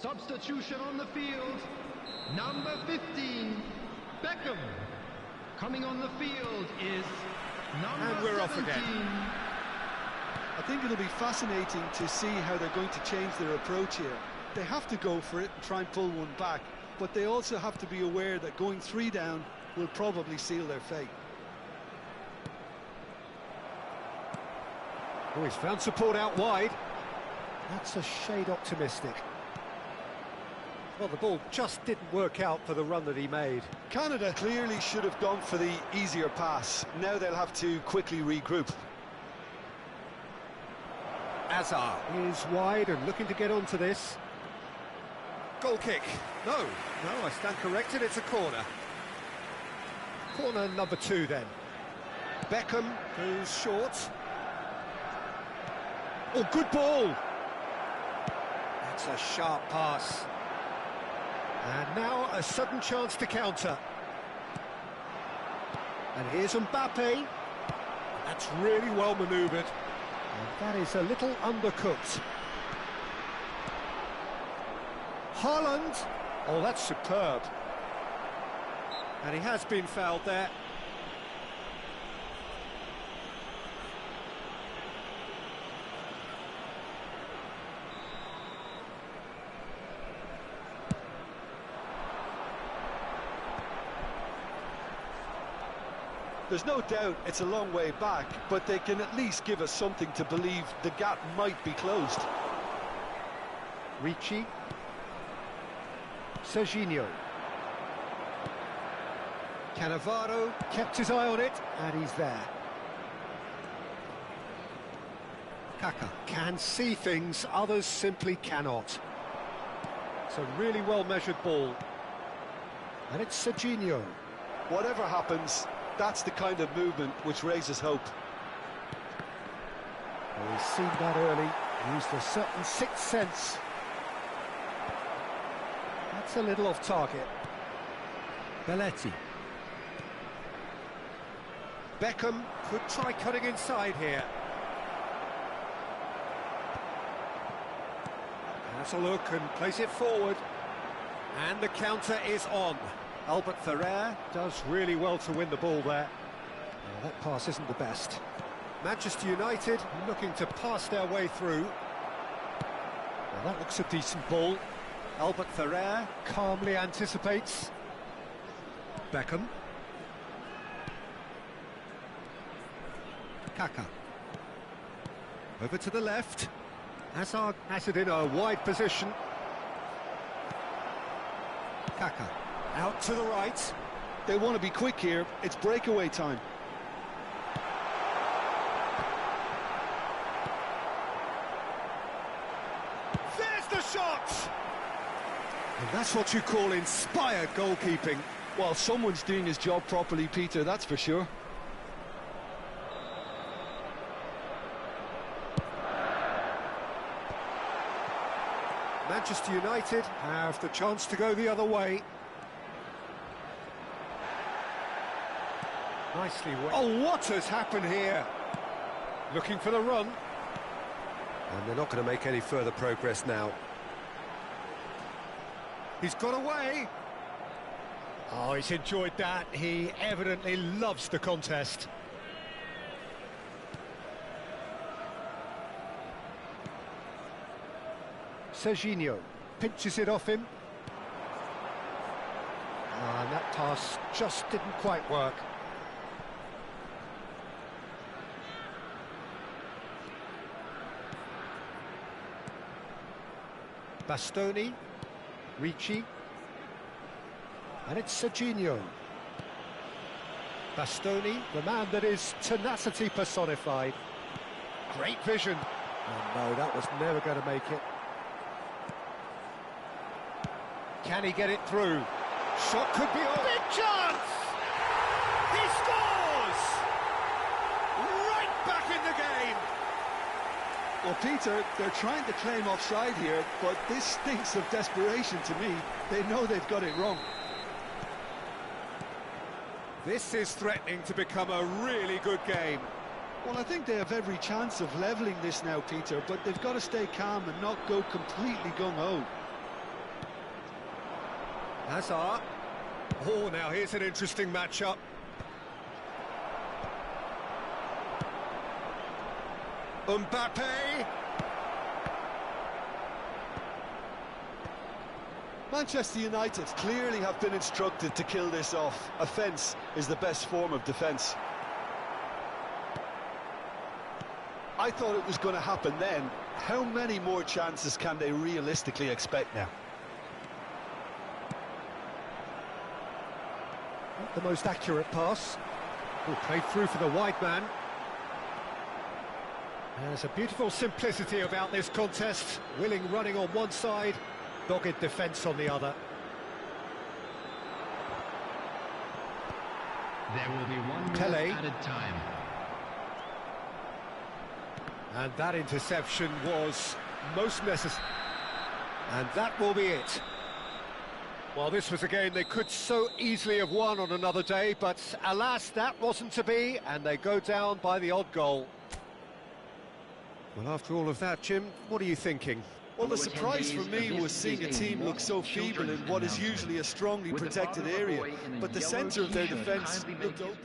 Speaker 3: Substitution on the field. Number 15, Beckham. Coming on the field is number
Speaker 1: And we're
Speaker 3: 17.
Speaker 1: off again.
Speaker 2: I think it'll be fascinating to see how they're going to change their approach here. They have to go for it and try and pull one back, but they also have to be aware that going 3 down will probably seal their fate.
Speaker 1: Oh, he's found support out wide. That's a shade optimistic. Well, the ball just didn't work out for the run that he made.
Speaker 2: Canada clearly should have gone for the easier pass. Now they'll have to quickly regroup.
Speaker 1: Azar is wide and looking to get onto this. Goal kick. No, I stand corrected, it's a corner. Corner number 2 then. Beckham goes short. Oh, good ball! That's a sharp pass. And now a sudden chance to counter. And here's Mbappe. That's really well manoeuvred. And that is a little undercooked. Haaland. Oh, that's superb. And he has been fouled there.
Speaker 2: There's no doubt it's a long way back, but they can at least give us something to believe the gap might be closed.
Speaker 1: Ricci. Serginho. Cannavaro kept his eye on it, and he's there. Kaka can see things, others simply cannot. It's a really well-measured ball. And it's Serginho.
Speaker 2: Whatever happens, that's the kind of movement which raises hope.
Speaker 1: Well, he's seen that early, used a certain sixth sense. That's a little off target. Belletti. Beckham could try cutting inside here. Has a look and place it forward. And the counter is on. Albert Ferrer does really well to win the ball there. Well, that pass isn't the best. Manchester United looking to pass their way through. Well, that looks a decent ball. Albert Ferrer calmly anticipates. Beckham. Kaka. Over to the left. Hazard has it in a wide position. Kaka. Out to the right.
Speaker 2: They want to be quick here. It's breakaway time.
Speaker 1: There's the shot! And that's what you call inspired goalkeeping.
Speaker 2: Well, someone's doing his job properly, Peter, that's for sure.
Speaker 1: Manchester United have the chance to go the other way. Nicely wet. Oh, what has happened here? Looking for the run. And they're not going to make any further progress now. He's got away. Oh, he's enjoyed that. He evidently loves the contest. Serginho pinches it off him. And that pass just didn't quite work. Bastoni, Ricci, and it's Serginho. Bastoni, the man that is tenacity personified. Great vision. Oh no, that was never going to make it. Can he get it through? Shot could be on. Big chance! He scores! Right back in the game!
Speaker 2: Well, Peter, they're trying to claim offside here, but this stinks of desperation to me. They know they've got it wrong.
Speaker 1: This is threatening to become a really good game.
Speaker 2: Well, I think they have every chance of levelling this now, Peter, but they've got to stay calm and not go completely gung-ho.
Speaker 1: Hazard. Oh, now here's an interesting matchup. Mbappe.
Speaker 2: Manchester United clearly have been instructed to kill this off. Offence is the best form of defence. I thought it was going to happen then. How many more chances can they realistically expect now?
Speaker 1: Not the most accurate pass. Oh, played through for the wide man. There's a beautiful simplicity about this contest. Willing running on one side, dogged defence on the other.
Speaker 3: There will be 1 minute
Speaker 1: Pele.
Speaker 3: added time.
Speaker 1: And that interception was most necessary. And that will be it. Well, this was a game they could so easily have won on another day, but alas, that wasn't to be, and they go down by the odd goal. Well, after all of that, Jim, what are you thinking?
Speaker 2: Well, the surprise for me was seeing a team look so feeble in what is usually a strongly protected area, but the centre of their defence looked open.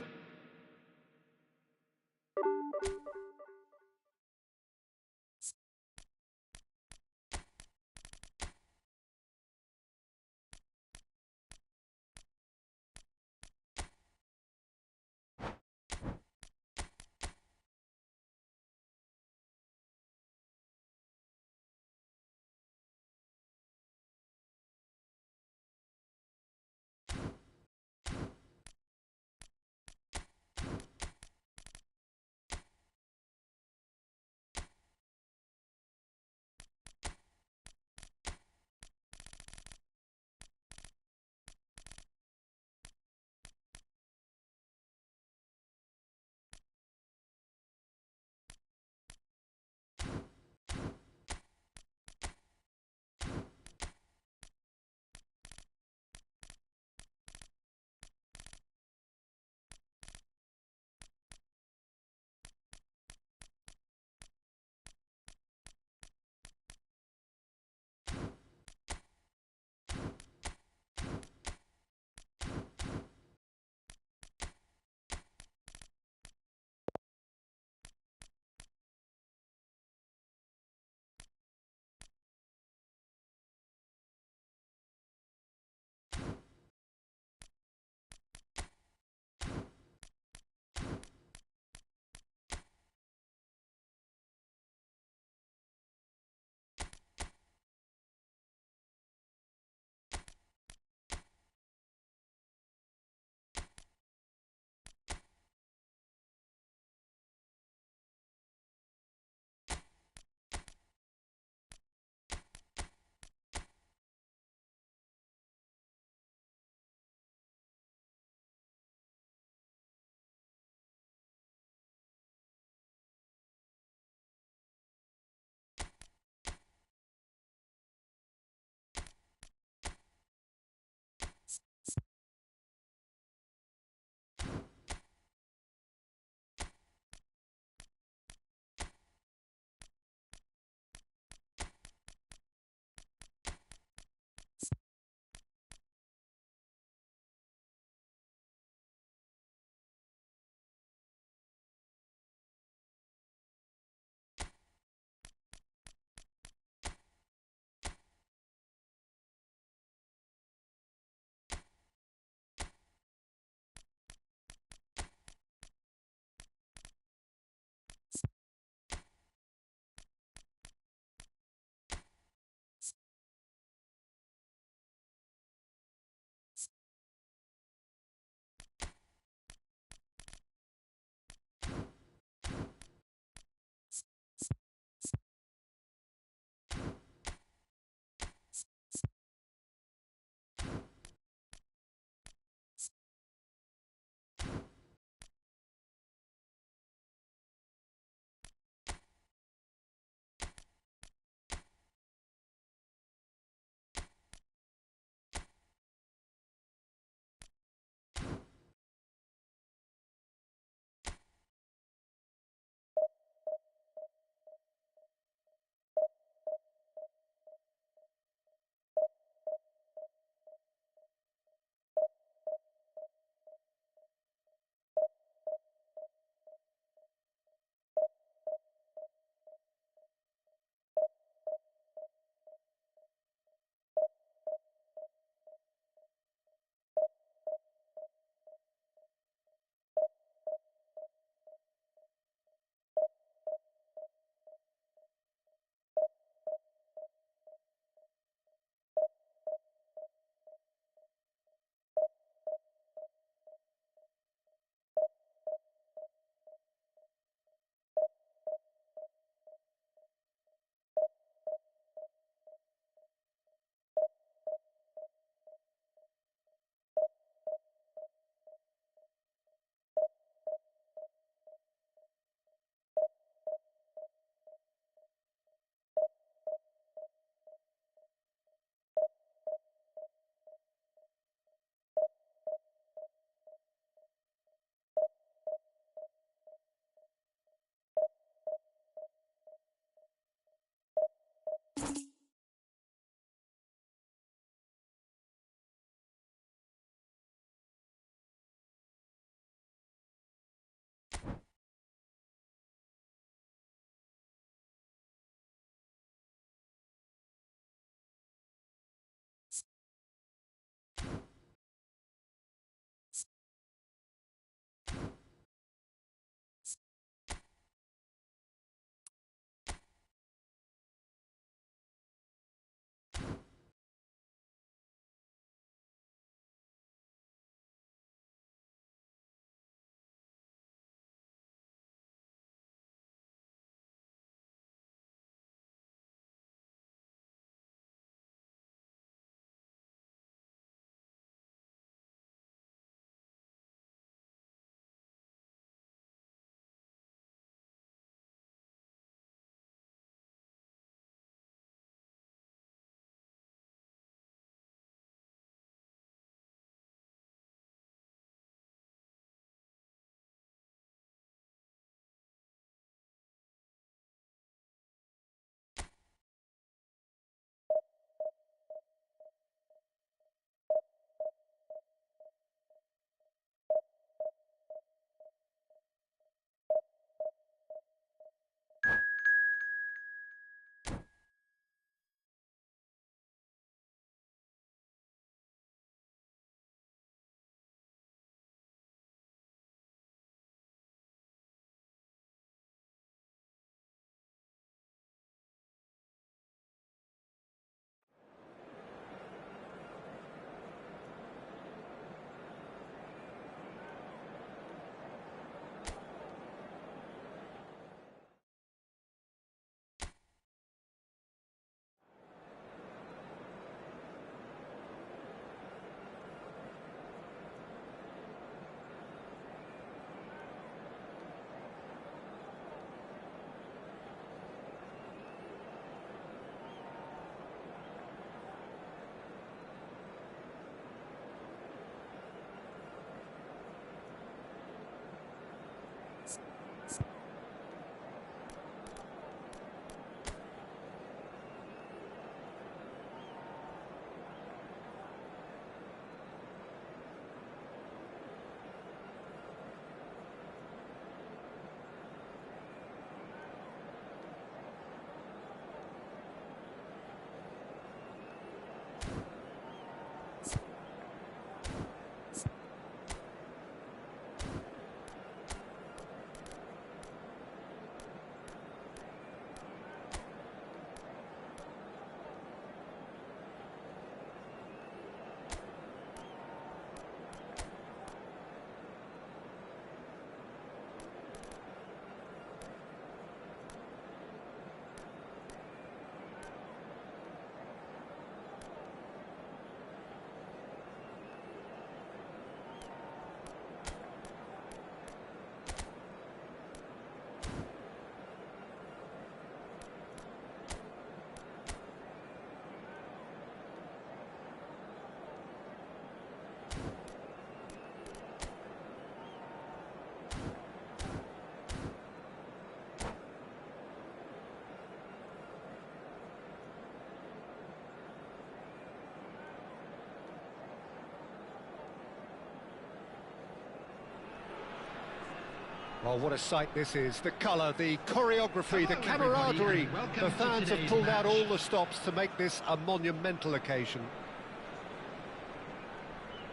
Speaker 1: Well, what a sight this is. The colour, the choreography, the camaraderie. The fans have pulled out all the stops to make this a monumental occasion.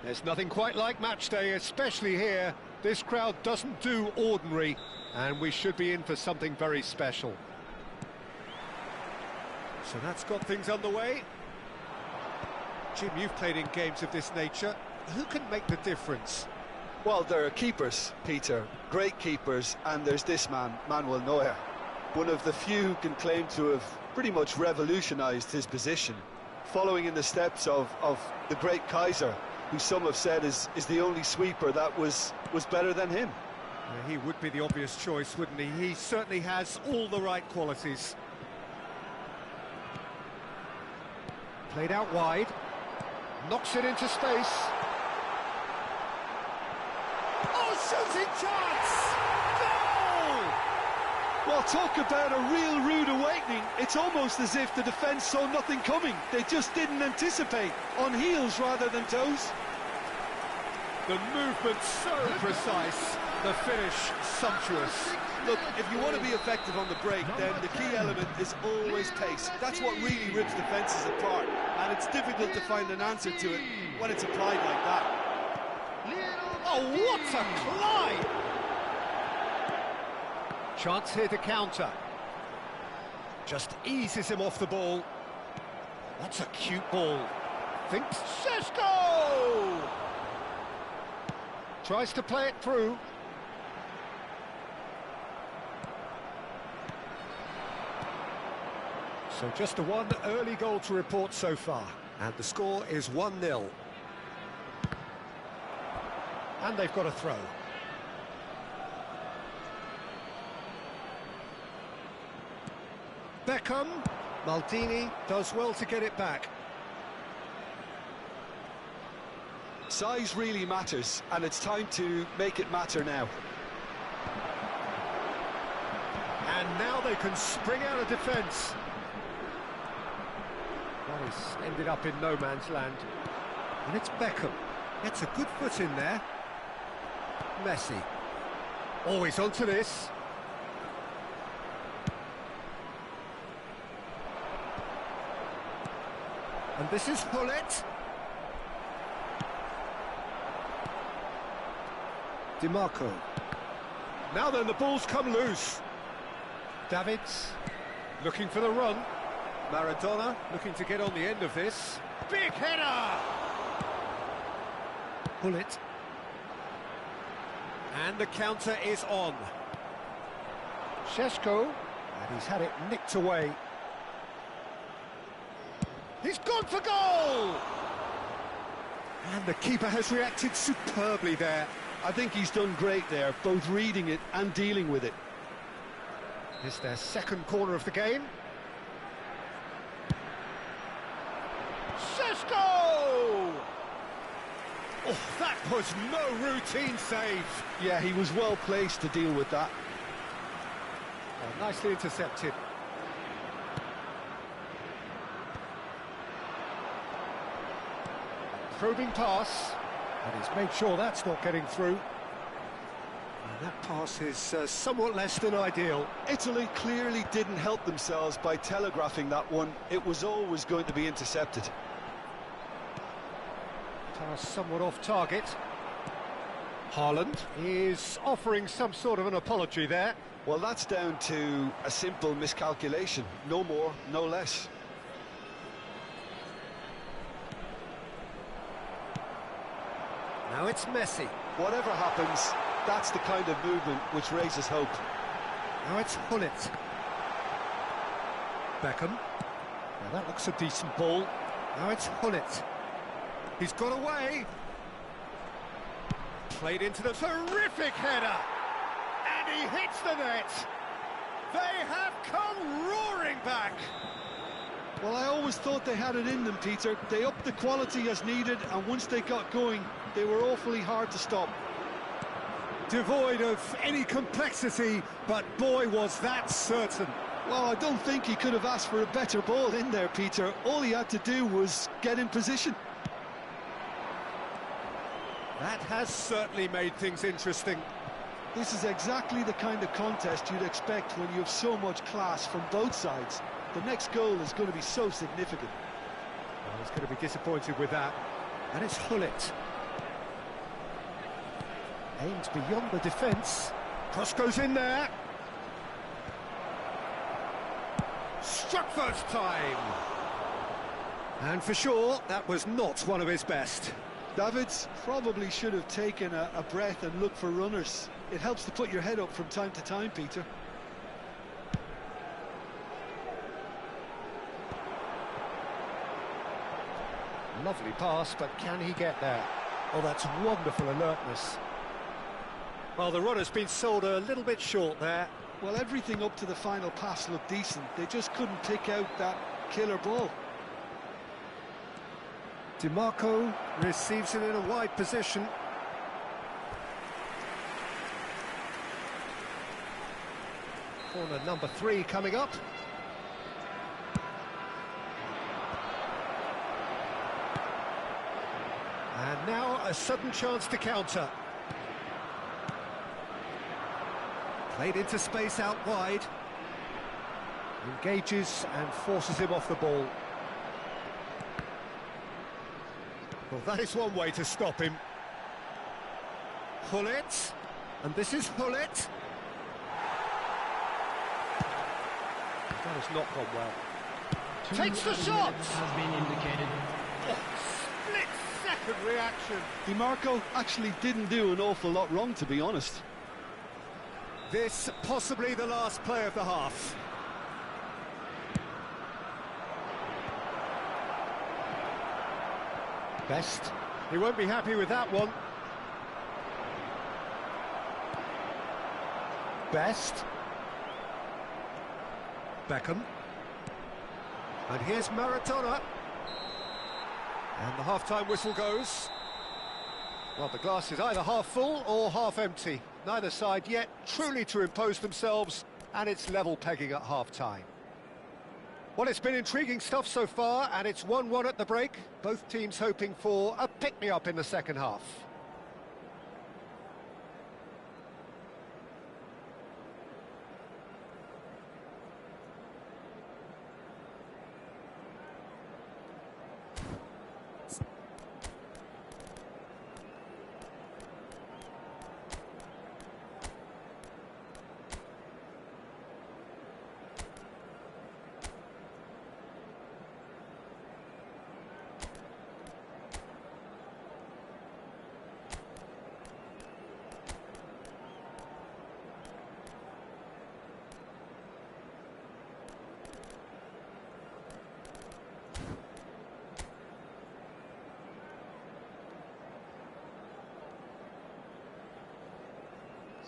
Speaker 1: There's nothing quite like match day, especially here. This crowd doesn't do ordinary, and we should be in for something very special.
Speaker 4: So that's got things underway. Jim, you've played in games of this nature. Who can make the difference?
Speaker 2: Well, there are keepers, Peter, great keepers, and there's this man, Manuel Neuer. One of the few who can claim to have pretty much revolutionised his position, following in the steps of the great Kaiser, who some have said is the only sweeper that was better than him.
Speaker 4: Yeah, he would be the obvious choice, wouldn't he? He certainly has all the right qualities.
Speaker 1: Played out wide, knocks it into space.
Speaker 4: Oh, shooting chance! Goal!
Speaker 2: Well, talk about a real rude awakening. It's almost as if the defence saw nothing coming. They just didn't anticipate, on heels rather than toes.
Speaker 4: The movement so precise, the finish sumptuous.
Speaker 2: Look, if you want to be effective on the break, then the key element is always pace. That's what really rips defences apart, and it's difficult to find an answer to it when it's applied like that.
Speaker 1: Oh, what a climb! Chance here to counter. Just eases him off the ball. That's a cute ball. Thinks Šeško! Tries to play it through. So just the one early goal to report so far.
Speaker 4: And the score is 1-0.
Speaker 1: And they've got a throw. Beckham. Maldini does well to get it back.
Speaker 2: Size really matters, and it's time to make it matter now.
Speaker 1: And now they can spring out of defence. Well, he's ended up in no man's land.
Speaker 4: And it's Beckham. Gets a good foot in there. Messi.
Speaker 1: Oh, he's onto this.
Speaker 4: And this is Hullet. DiMarco.
Speaker 1: Now then, the ball's come loose. Davids looking for the run.
Speaker 4: Maradona looking to get on the end of this.
Speaker 1: Big header!
Speaker 4: Hullet. And the counter is on.
Speaker 1: Šeško, and he's had it nicked away. He's gone for goal!
Speaker 4: And the keeper has reacted superbly there.
Speaker 2: I think he's done great there, both reading it and dealing with it.
Speaker 1: It's their second corner of the game. Šeško!
Speaker 4: Oh, that was no routine save.
Speaker 2: Yeah, he was well placed to deal with that.
Speaker 1: Oh, nicely intercepted. Probing pass, and he's made sure that's not getting through. And that pass is somewhat less than ideal.
Speaker 2: Italy clearly didn't help themselves by telegraphing that one. It was always going to be intercepted.
Speaker 1: Pass somewhat off target. Haaland is offering some sort of an apology there.
Speaker 2: Well, that's down to a simple miscalculation. No more, no less.
Speaker 1: Now it's Messi.
Speaker 2: Whatever happens, that's the kind of movement which raises hope.
Speaker 1: Now it's Gullit. Beckham. Now that looks a decent ball. Now it's Gullit. He's got away. Played into the terrific header. And he hits the net. They have come roaring back.
Speaker 2: Well, I always thought they had it in them, Peter. They upped the quality as needed, and once they got going, they were awfully hard to stop.
Speaker 1: Devoid of any complexity, but boy, was that certain.
Speaker 2: Well, I don't think he could have asked for a better ball in there, Peter. All he had to do was get in position.
Speaker 1: That has certainly made things interesting.
Speaker 2: This is exactly the kind of contest you'd expect when you have so much class from both sides. The next goal is going to be so significant.
Speaker 1: Well, he's going to be disappointed with that. And it's Gullit. Aims beyond the defence. Cross goes in there. Struck first time. And for sure, that was not one of his best.
Speaker 2: Davids probably should have taken a breath and looked for runners. It helps to put your head up from time to time, Peter.
Speaker 1: Lovely pass, but can he get there? Oh, that's wonderful alertness. Well, the runner's been sold a little bit short there.
Speaker 2: Well, everything up to the final pass looked decent. They just couldn't pick out that killer ball.
Speaker 1: DiMarco receives it in a wide position. Corner number 3 coming up. And now a sudden chance to counter. Played into space out wide. Engages and forces him off the ball. Well, that is one way to stop him. Gullit. And this is Gullit. That has not gone well. Takes the shot!
Speaker 3: Has been indicated.
Speaker 1: Oh, split-second reaction.
Speaker 2: DiMarco actually didn't do an awful lot wrong, to be honest.
Speaker 1: This possibly the last play of the half. Best. He won't be happy with that one. Best. Beckham. And here's Maradona. And the half-time whistle goes. Well, the glass is either half full or half empty. Neither side yet truly to impose themselves, and it's level pegging at half-time. Well, it's been intriguing stuff so far, and it's 1-1 at the break. Both teams hoping for a pick-me-up in the second half.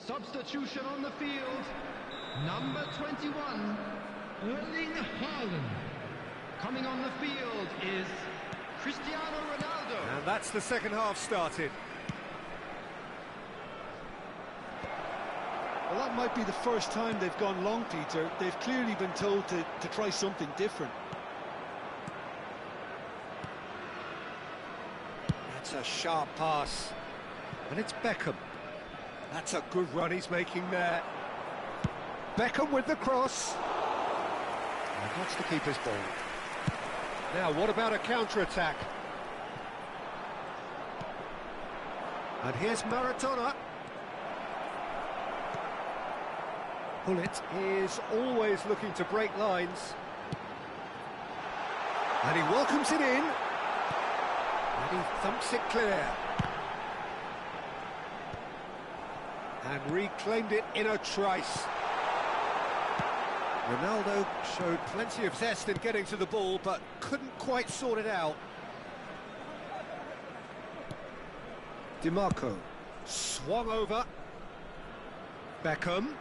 Speaker 3: Substitution on the field. Number 21, Erling Haaland. Coming on the field is Cristiano Ronaldo.
Speaker 1: And that's the second half started.
Speaker 2: Well, that might be the first time they've gone long, Peter. They've clearly been told to try something different.
Speaker 1: That's a sharp pass. And it's Beckham. That's a good run he's making there. Beckham with the cross. And that's the keeper's ball. Now, what about a counter-attack? And here's Maradona. Pullet is always looking to break lines. And he welcomes it in. And he thumps it clear. And reclaimed it in a trice. Ronaldo showed plenty of zest in getting to the ball, but couldn't quite sort it out. DiMarco swung over. Beckham.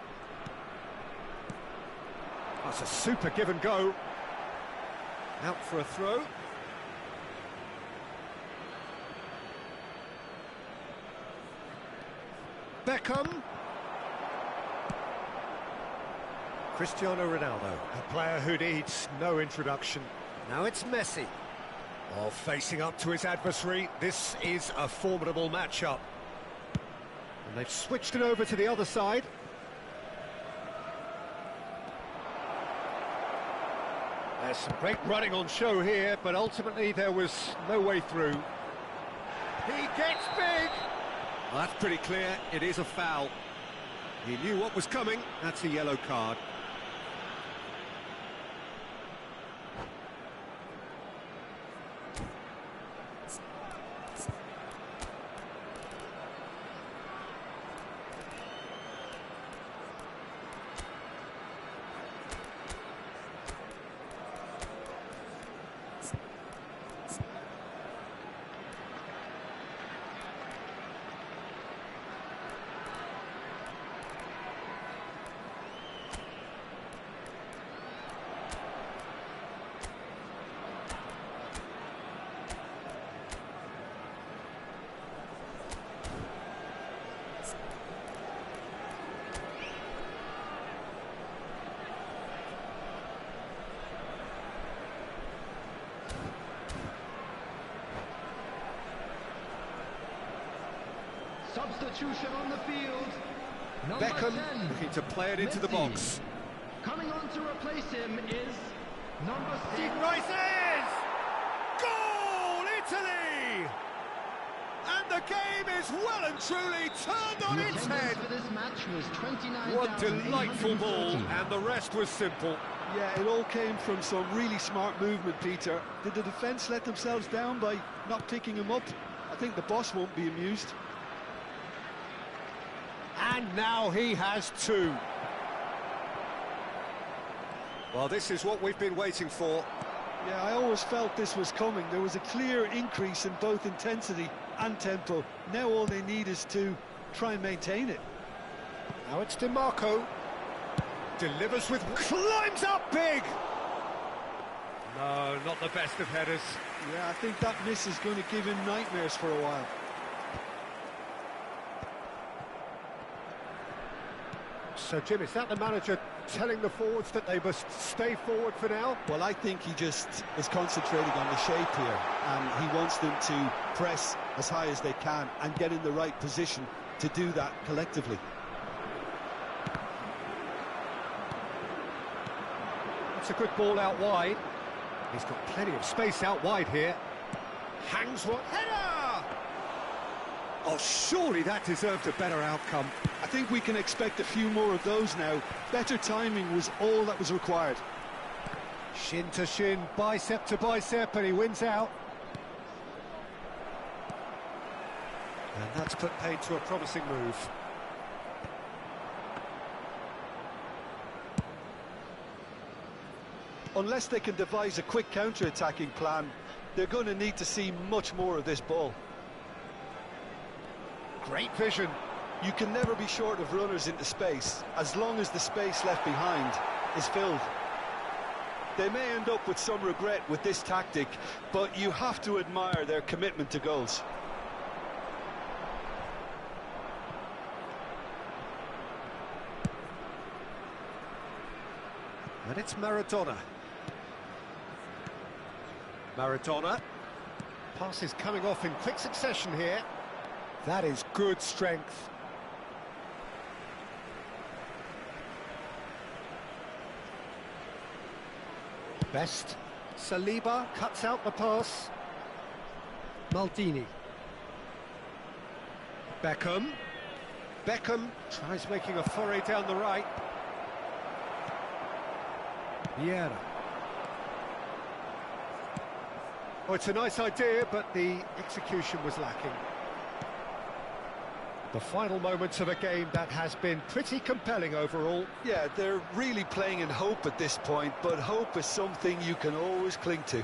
Speaker 1: That's a super give and go. Out for a throw. Beckham. Cristiano Ronaldo, a player who needs no introduction. Now it's Messi. While facing up to his adversary, this is a formidable matchup. And they've switched it over to the other side. There's some great running on show here, but ultimately there was no way through. He gets big! Well, that's pretty clear, it is a foul. He knew what was coming, that's a yellow card.
Speaker 3: Substitution on the field. Number
Speaker 1: Beckham
Speaker 3: 10,
Speaker 1: looking to play it into the
Speaker 3: Messi.
Speaker 1: box.
Speaker 3: Coming on to replace him is number 6.
Speaker 1: Rises! Goal, Italy! And the game is well and truly turned on
Speaker 3: The
Speaker 1: its
Speaker 3: attendance
Speaker 1: head.
Speaker 3: for this match was 29,840.
Speaker 1: One delightful ball, and the rest was simple.
Speaker 2: Yeah, it all came from some really smart movement, Peter. Did the defence let themselves down by not picking him up? I think the boss won't be amused.
Speaker 1: And now he has two. Well, this is what we've been waiting for.
Speaker 2: Yeah, I always felt this was coming. There was a clear increase in both intensity and tempo. Now all they need is to try and maintain it.
Speaker 1: Now it's DiMarco. Delivers with... climbs up big! No, not the best of headers.
Speaker 2: Yeah, I think that miss is going to give him nightmares for a while.
Speaker 1: So, Jim, is that the manager telling the forwards that they must stay forward for now?
Speaker 2: Well, I think he just is concentrating on the shape here, and he wants them to press as high as they can and get in the right position to do that collectively.
Speaker 1: It's a good ball out wide. He's got plenty of space out wide here. Hangs one. Header! Oh, surely that deserved a better outcome.
Speaker 2: I think we can expect a few more of those now. Better timing was all that was required.
Speaker 1: Shin to shin, bicep to bicep, and he wins out. And that's put paid to a promising move.
Speaker 2: Unless they can devise a quick counter-attacking plan, they're going to need to see much more of this ball.
Speaker 1: Great vision.
Speaker 2: You can never be short of runners into space, as long as the space left behind is filled. They may end up with some regret with this tactic, but you have to admire their commitment to goals.
Speaker 1: And it's Maradona. Maradona. Pass is coming off in quick succession here. That is good strength. Best. Saliba cuts out the pass. Maldini. Beckham. Beckham tries making a foray down the right. Vieira. Oh, it's a nice idea, but the execution was lacking. The final moments of a game that has been pretty compelling overall.
Speaker 2: Yeah, they're really playing in hope at this point, but hope is something you can always cling to.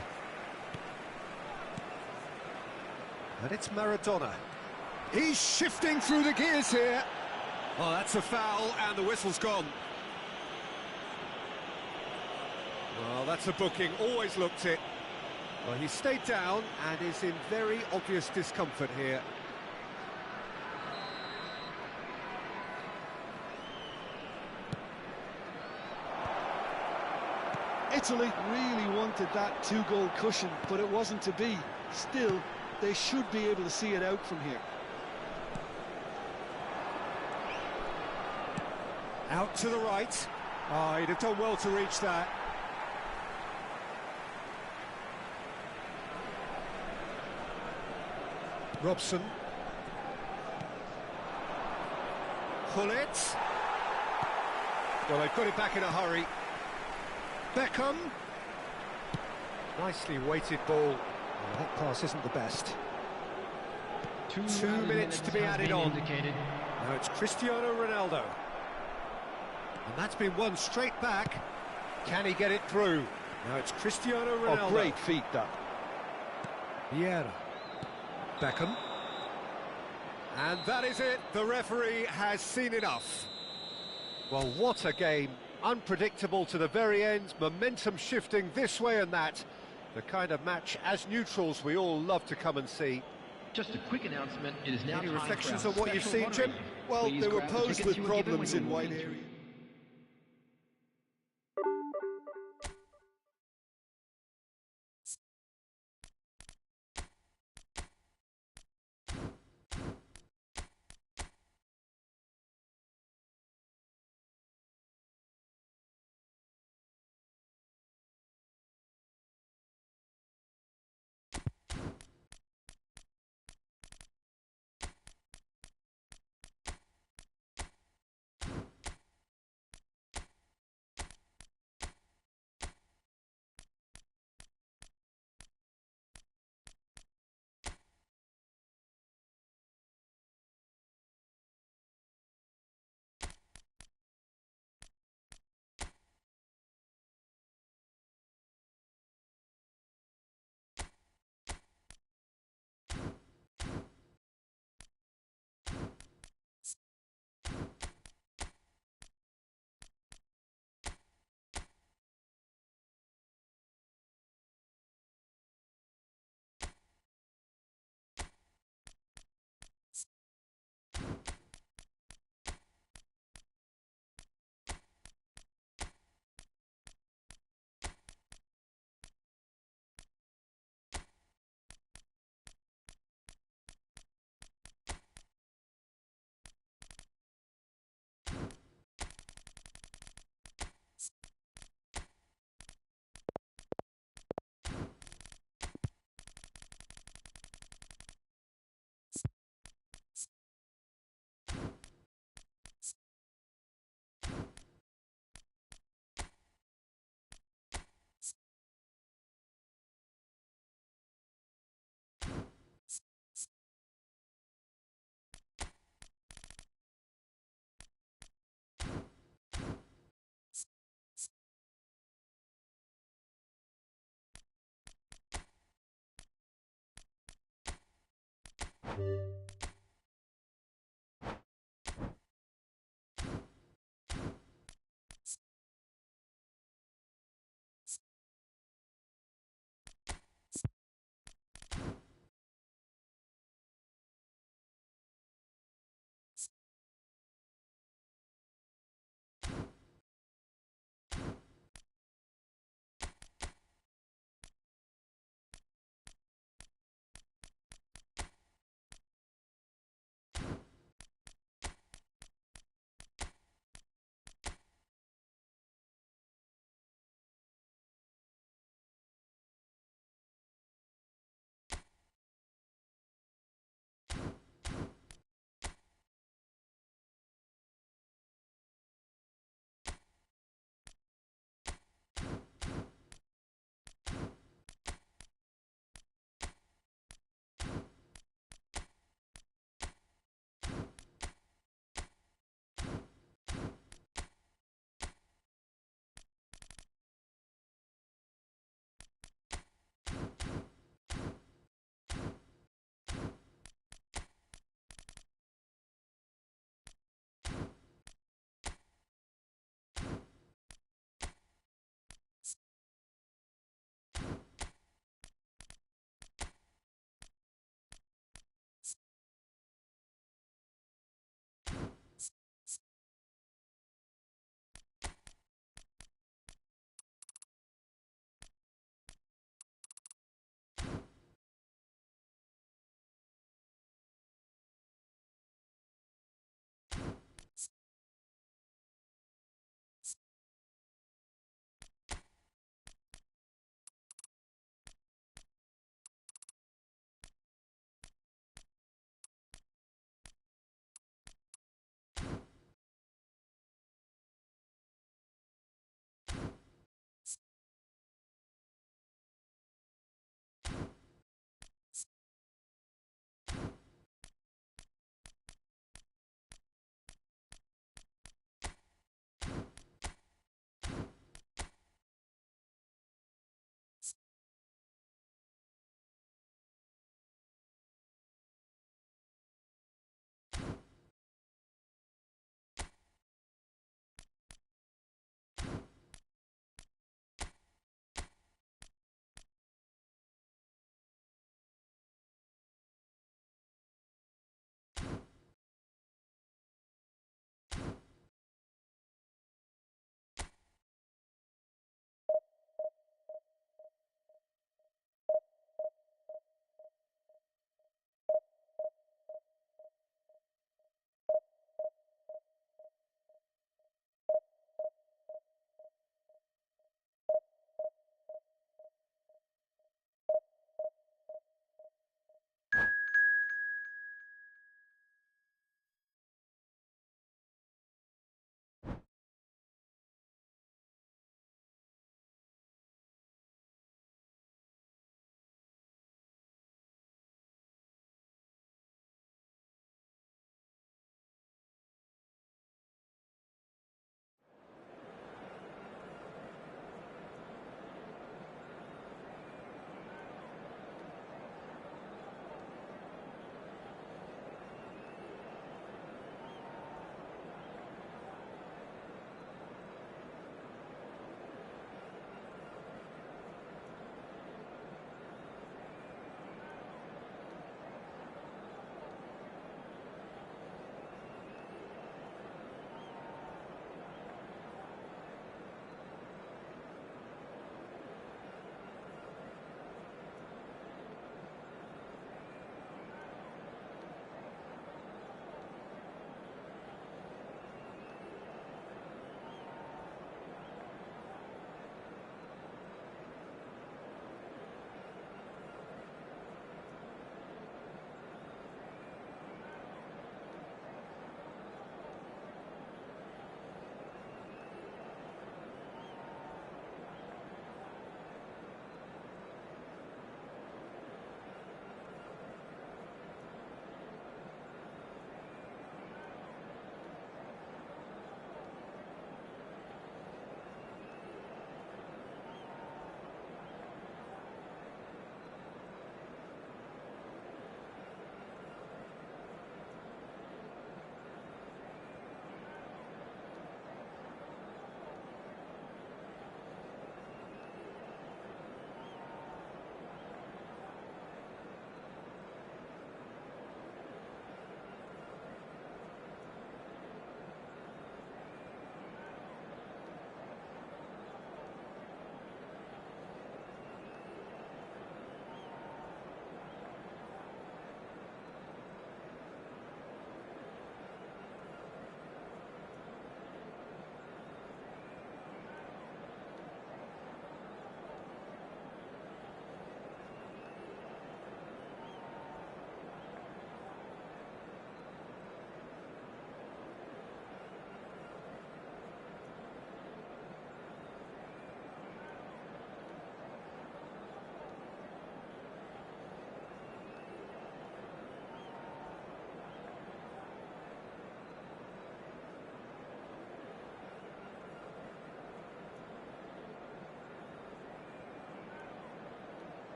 Speaker 1: And it's Maradona. He's shifting through the gears here. Oh, that's a foul, and the whistle's gone. Well, that's a booking, always looked it. Well, he stayed down and is in very obvious discomfort here.
Speaker 2: Italy really wanted that two-goal cushion, but it wasn't to be. Still, they should be able to see it out from here.
Speaker 1: Out to the right. Oh, he'd have done well to reach that. Robson. Hullet. Well, they put it back in a hurry. Beckham. Nicely weighted ball. Well, that pass isn't the best. 2 minutes to be added on. Now it's Cristiano Ronaldo. And that's been won straight back. Can he get it through? Now it's Cristiano Ronaldo.
Speaker 2: Oh, great feat, that.
Speaker 1: Vieira. Beckham. And that is it. The referee has seen enough. Well, what a game. Unpredictable to the very end. Momentum shifting this way and that. The kind of match, as neutrals, we all love to come and see.
Speaker 3: Just a quick announcement, it is now
Speaker 1: Any
Speaker 3: time
Speaker 1: reflections
Speaker 3: for
Speaker 1: on what you've seen, Jim?
Speaker 2: Well,
Speaker 3: Please
Speaker 2: they were
Speaker 3: grab the
Speaker 2: posed
Speaker 3: tickets
Speaker 2: with
Speaker 3: you were given
Speaker 2: problems
Speaker 3: when
Speaker 2: in
Speaker 3: you
Speaker 2: wide
Speaker 3: walked in.
Speaker 2: areas.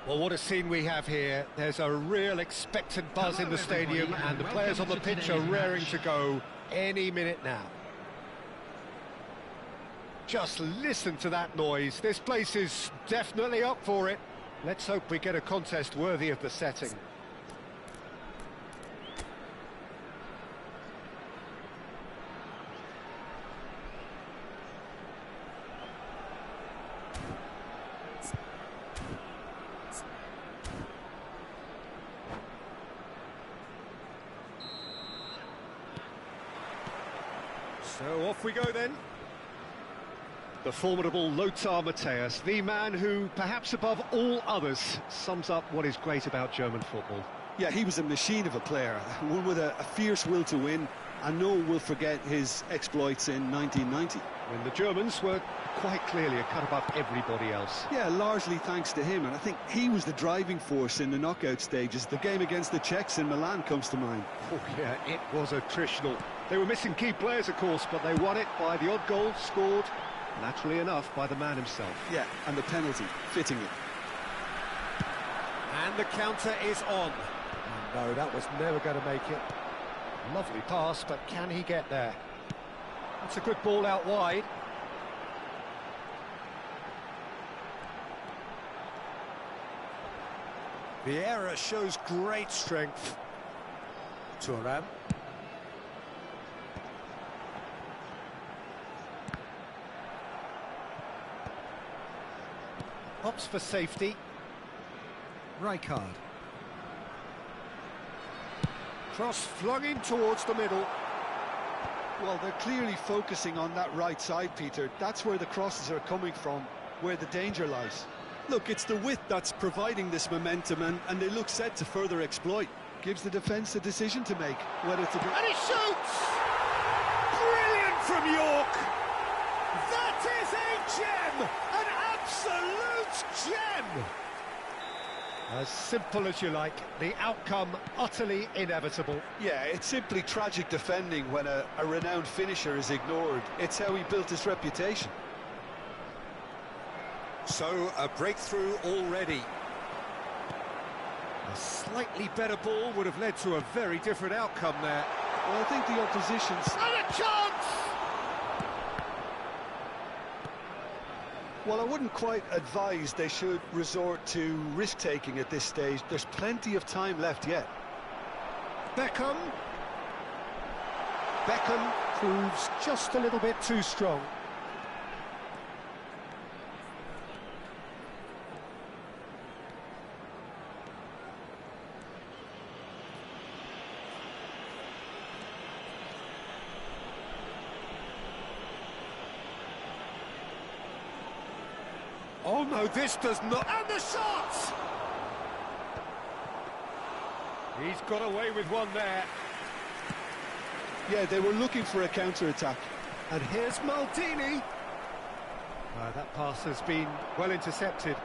Speaker 1: Well, what a scene we have here. There's a real expectant buzz in the stadium, and the players on the pitch are raring to go any minute now. Just listen to that noise. This place is definitely up for it. Let's hope we get a contest worthy of the setting. So off we go then. The formidable Lothar Matthäus, the man who, perhaps above all others, sums up what is great about German football.
Speaker 2: Yeah, he was a machine of a player, one with a fierce will to win, and no one will forget his exploits in 1990.
Speaker 1: When the Germans were quite clearly a cut above everybody else.
Speaker 2: Yeah, largely thanks to him, and I think he was the driving force in the knockout stages. The game against the Czechs in Milan comes to mind.
Speaker 1: Oh yeah, it was attritional. They were missing key players, of course, but they won it by the odd goal scored, naturally enough, by the man himself.
Speaker 2: Yeah, and the penalty, fitting it.
Speaker 1: And the counter is on. Oh, no, that was never going to make it. Lovely pass, but can he get there? That's a good ball out wide. Vieira shows great strength. Thuram. Opts for safety. Rijkaard. Cross flung in towards the middle.
Speaker 2: Well, they're clearly focusing on that right side, Peter. That's where the crosses are coming from, where the danger lies. Look, it's the width that's providing this momentum, and they look set to further exploit. Gives the defence a decision to make, whether to be...
Speaker 1: And he shoots! Brilliant from York! That is a gem! An absolute gem! As simple as you like, the outcome utterly inevitable.
Speaker 2: Yeah, it's simply tragic defending when a renowned finisher is ignored. It's how he built his reputation.
Speaker 1: So, a breakthrough already. A slightly better ball would have led to a very different outcome there.
Speaker 2: Well, I think the opposition's...
Speaker 1: And a chance!
Speaker 2: Well, I wouldn't quite advise they should resort to risk-taking at this stage. There's plenty of time left yet.
Speaker 1: Beckham. Beckham proves just a little bit too strong. Oh no, this does not... And the shots! He's got away with one there.
Speaker 2: Yeah, they were looking for a counter-attack.
Speaker 1: And here's Maldini. That pass has been well intercepted.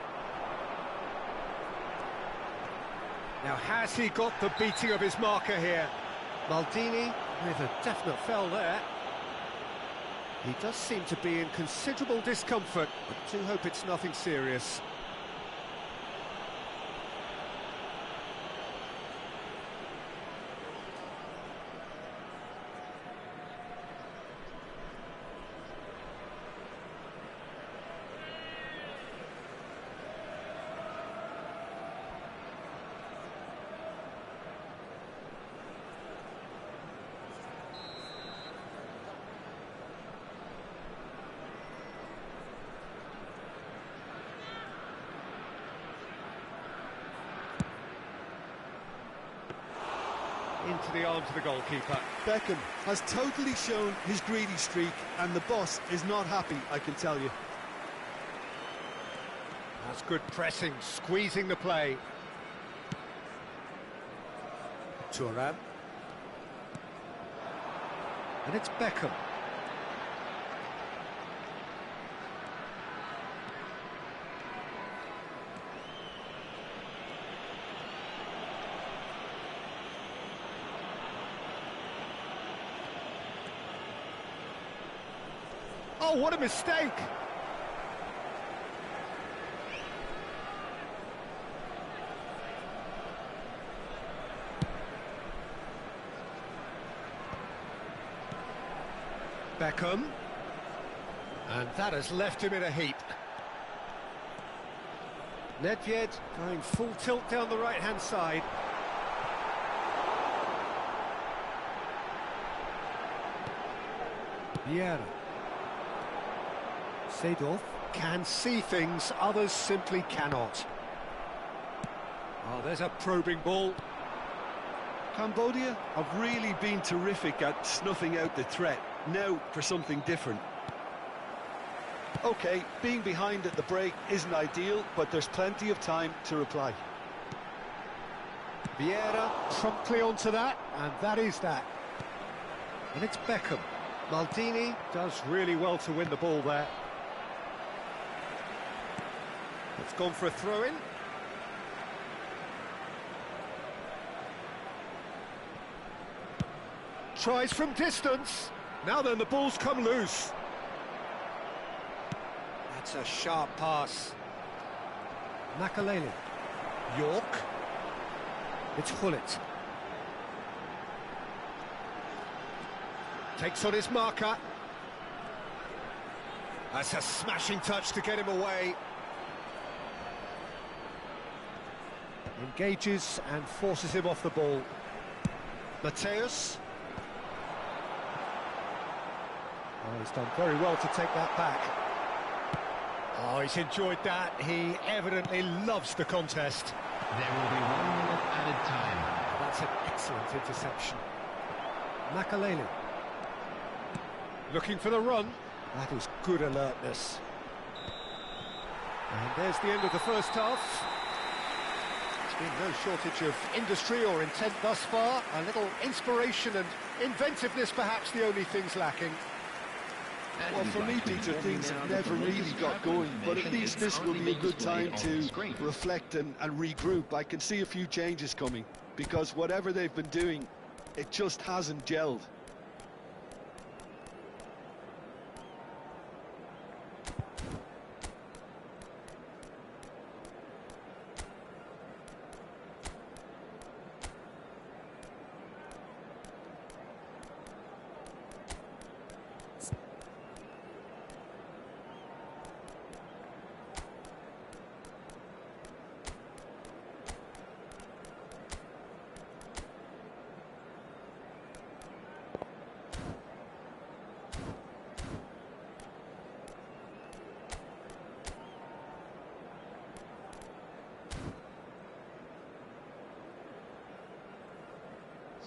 Speaker 1: Now, has he got the beating of his marker here? Maldini with a definite foul there. He does seem to be in considerable discomfort, but do hope it's nothing serious. Into the arms of the goalkeeper.
Speaker 2: Beckham has totally shown his greedy streak, and the boss is not happy, I can tell you.
Speaker 1: That's good pressing, squeezing the play. Thuram. And it's Beckham. Oh, what a mistake! Beckham. And that has left him in a heap. Nedved going full tilt down the right-hand side. Vieira. Seedorf can see things others simply cannot. Oh, there's a probing ball.
Speaker 2: Cambodia have really been terrific at snuffing out the threat. Now for something different. OK, being behind at the break isn't ideal, but there's plenty of time to reply.
Speaker 1: Vieira promptly onto that, and that is that. And it's Beckham. Maldini does really well to win the ball there. It's gone for a throw-in. Tries from distance. Now then, the ball's come loose. That's a sharp pass. Makalele. York. It's Hullet. Takes on his marker. That's a smashing touch to get him away. Engages and forces him off the ball. Mateus. Oh, he's done very well to take that back. Oh, he's enjoyed that. He evidently loves the contest.
Speaker 3: There will be 1 minute added time.
Speaker 1: That's an excellent interception. Makalele. Looking for the run. That is good alertness. And there's the end of the first half. There's been no shortage of industry or intent thus far. A little inspiration and inventiveness, perhaps the only things lacking.
Speaker 2: Well, for me, Peter, things have never really got going, but at least this will be a good time to reflect and regroup. I can see a few changes coming, because whatever they've been doing, it just hasn't gelled.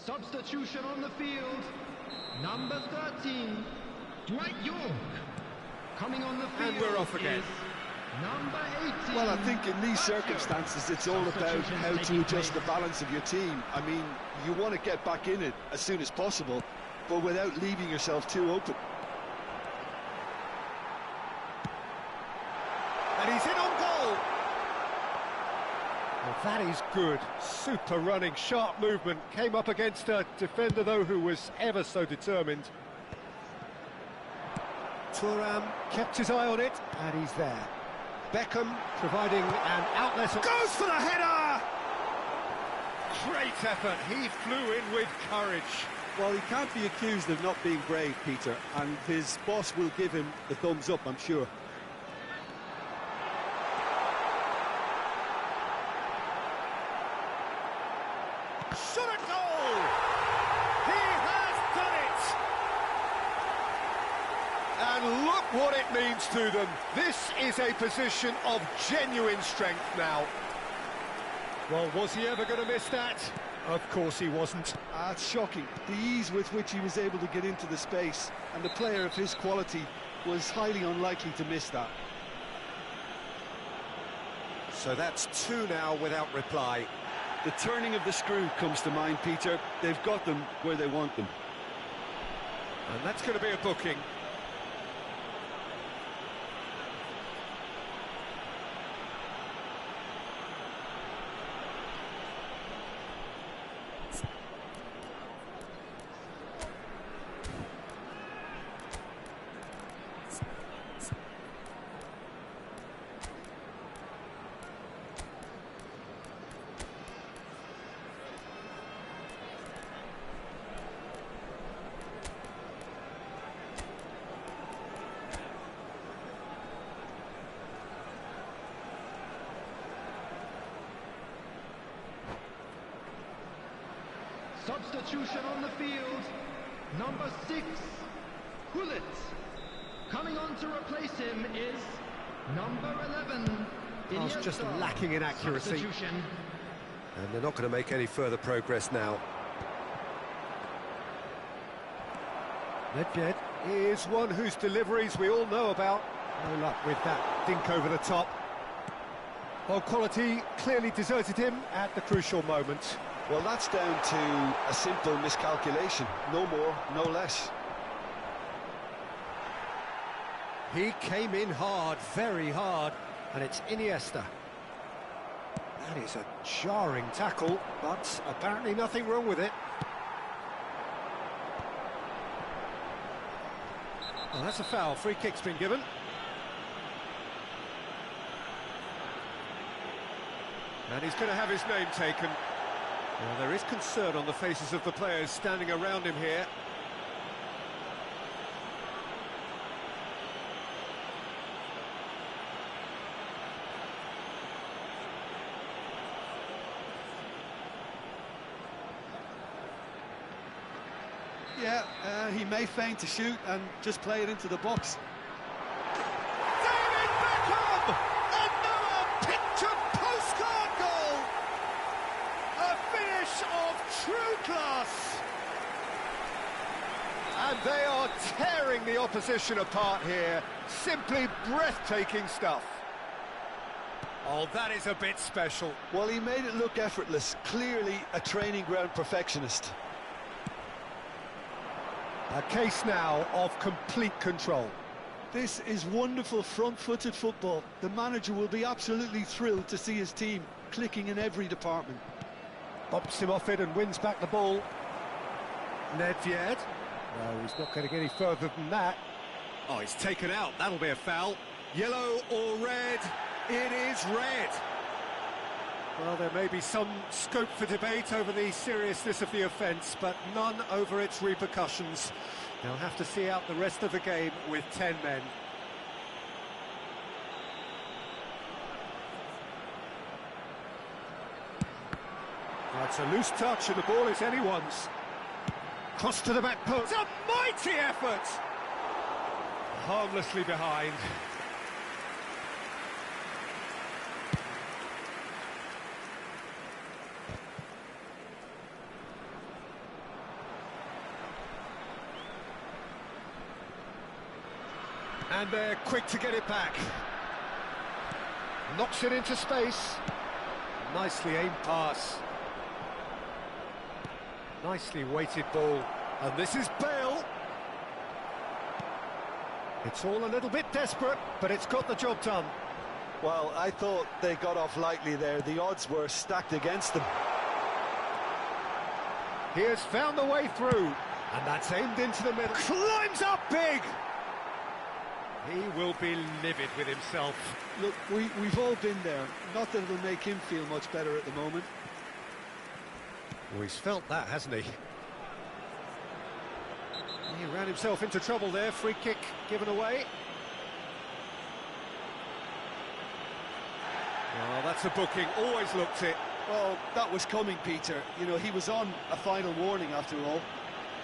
Speaker 3: Substitution on the field. Number 13, Dwight York. Coming on the field.
Speaker 1: And we're off again.
Speaker 3: Number 18.
Speaker 2: Well, I think in these circumstances, it's all about how to adjust the balance of your team. I mean, you want to get back in it as soon as possible, but without leaving yourself too open.
Speaker 1: And he's in on goal. Well, that is good. Super running, sharp movement. Came up against a defender, though, who was ever so determined. Thuram kept his eye on it, and he's there. Beckham providing an outlet. Goes for the header! Great effort. He flew in with courage.
Speaker 2: Well, he can't be accused of not being brave, Peter, and his boss will give him the thumbs up, I'm sure.
Speaker 1: Shot a goal! He has done it! And look what it means to them. This is a position of genuine strength now. Well, was he ever going to miss that? Of course he wasn't.
Speaker 2: It's shocking. The ease with which he was able to get into the space, and the player of his quality was highly unlikely to miss that.
Speaker 1: So that's 2 now without reply.
Speaker 2: The turning of the screw comes to mind, Peter. They've got them where they want them.
Speaker 1: And that's going to be a booking.
Speaker 3: Substitution on the field. Number 6, Hullet. Coming on to replace him is number 11.
Speaker 1: Pass just lacking in accuracy.
Speaker 3: Substitution.
Speaker 1: And they're not going to make any further progress now. Nedved is one whose deliveries we all know about. No luck with that dink over the top. Ball quality clearly deserted him at the crucial moment.
Speaker 2: Well, that's down to a simple miscalculation. No more, no less.
Speaker 1: He came in hard, very hard, and it's Iniesta. That is a jarring tackle, but apparently nothing wrong with it. Oh, that's a foul. Free kick's been given. And he's going to have his name taken. Well, there is concern on the faces of the players standing around him here.
Speaker 2: Yeah, he may feign to shoot and just play it into the box.
Speaker 1: David Beckham! Another picture postcard goal! A finish of true class! And they are tearing the opposition apart here. Simply breathtaking stuff. Oh, that is a bit special.
Speaker 2: Well, he made it look effortless. Clearly a training ground perfectionist.
Speaker 1: A case now of complete control.
Speaker 2: This is wonderful front-footed football. The manager will be absolutely thrilled to see his team clicking in every department.
Speaker 1: Bumps him off it and wins back the ball. Nedved. No, he's not going to get any further than that. Oh, he's taken out. That'll be a foul. Yellow or red? It is red. Well, there may be some scope for debate over the seriousness of the offence, but none over its repercussions. They'll have to see out the rest of the game with 10 men. That's a loose touch and the ball is anyone's. Cross to the back post. It's a mighty effort! Harmlessly behind. And they're quick to get it back. Knocks it into space. Nicely aimed pass. Nicely weighted ball. And this is Bale. It's all a little bit desperate, but it's got the job done.
Speaker 2: Well, I thought they got off lightly there. The odds were stacked against them.
Speaker 1: He has found a way through. And that's aimed into the middle. Climbs up big! He will be livid with himself.
Speaker 2: Look, we've all been there. Not that it'll make him feel much better at the moment.
Speaker 1: Well, he's felt that, hasn't he? He ran himself into trouble there. Free kick given away. Oh, that's a booking. Always looked it.
Speaker 2: Well, that was coming, Peter. You know, he was on a final warning after all.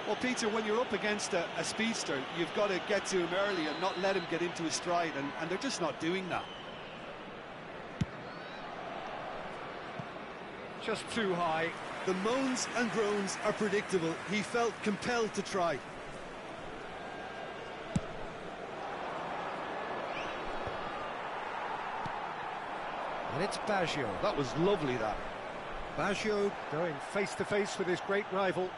Speaker 2: Well, Peter, when you're up against a speedster, you've got to get to him early and not let him get into his stride, and they're just not doing that.
Speaker 1: Just too high.
Speaker 2: The moans and groans are predictable. He felt compelled to try.
Speaker 1: And it's Baggio.
Speaker 2: That was lovely, that.
Speaker 1: Baggio going face-to-face with his great rival.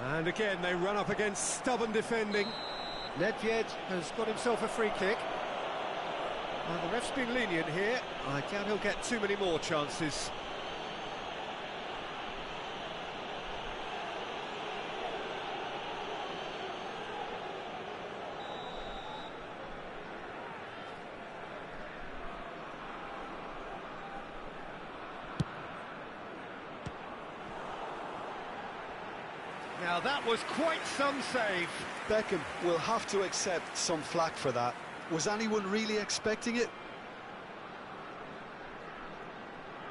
Speaker 1: And again, they run up against stubborn defending. Nedved has got himself a free kick. And the ref's been lenient here. I doubt he'll get too many more chances. Now that was quite some save.
Speaker 2: Beckham will have to accept some flack for that. Was anyone really expecting it?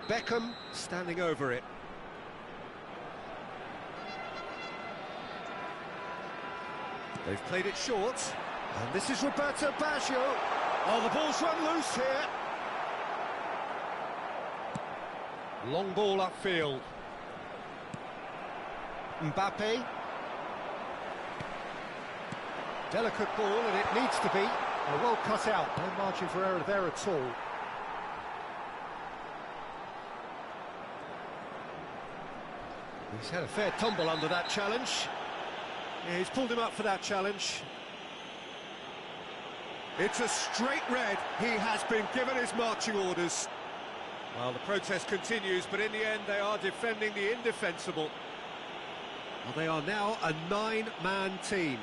Speaker 1: Beckham standing over it. They've played it short, and this is Roberto Baggio. Oh, the ball's run loose here. Long ball upfield. Mbappe. Delicate ball, and it needs to be. Well cut out, no margin for error there at all. He's had a fair tumble under that challenge. Yeah, he's pulled him up for that challenge. It's a straight red. He has been given his marching orders. Well, the protest continues, but in the end they are defending the indefensible. Well, they are now a 9-man team.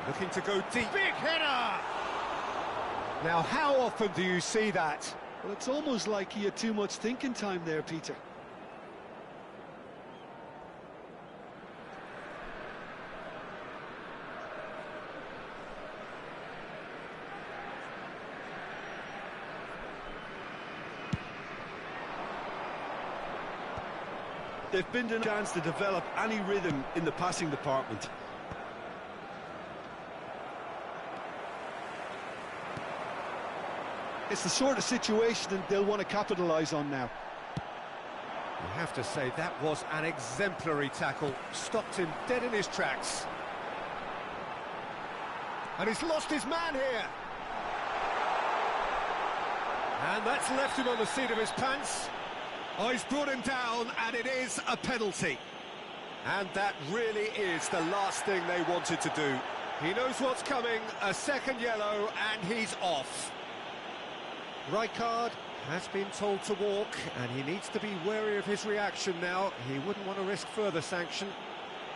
Speaker 1: Looking to go deep. Big header! Now, how often do you see that?
Speaker 2: Well, it's almost like he had too much thinking time there, Peter. They've been denied a chance to develop any rhythm in the passing department. It's the sort of situation that they'll want to capitalise on now.
Speaker 1: You have to say that was an exemplary tackle. Stopped him dead in his tracks. And he's lost his man here. And that's left him on the seat of his pants. Oh, he's brought him down, and it is a penalty. And that really is the last thing they wanted to do. He knows what's coming, a second yellow, and he's off. Rijkaard has been told to walk, and he needs to be wary of his reaction now. He wouldn't want to risk further sanction.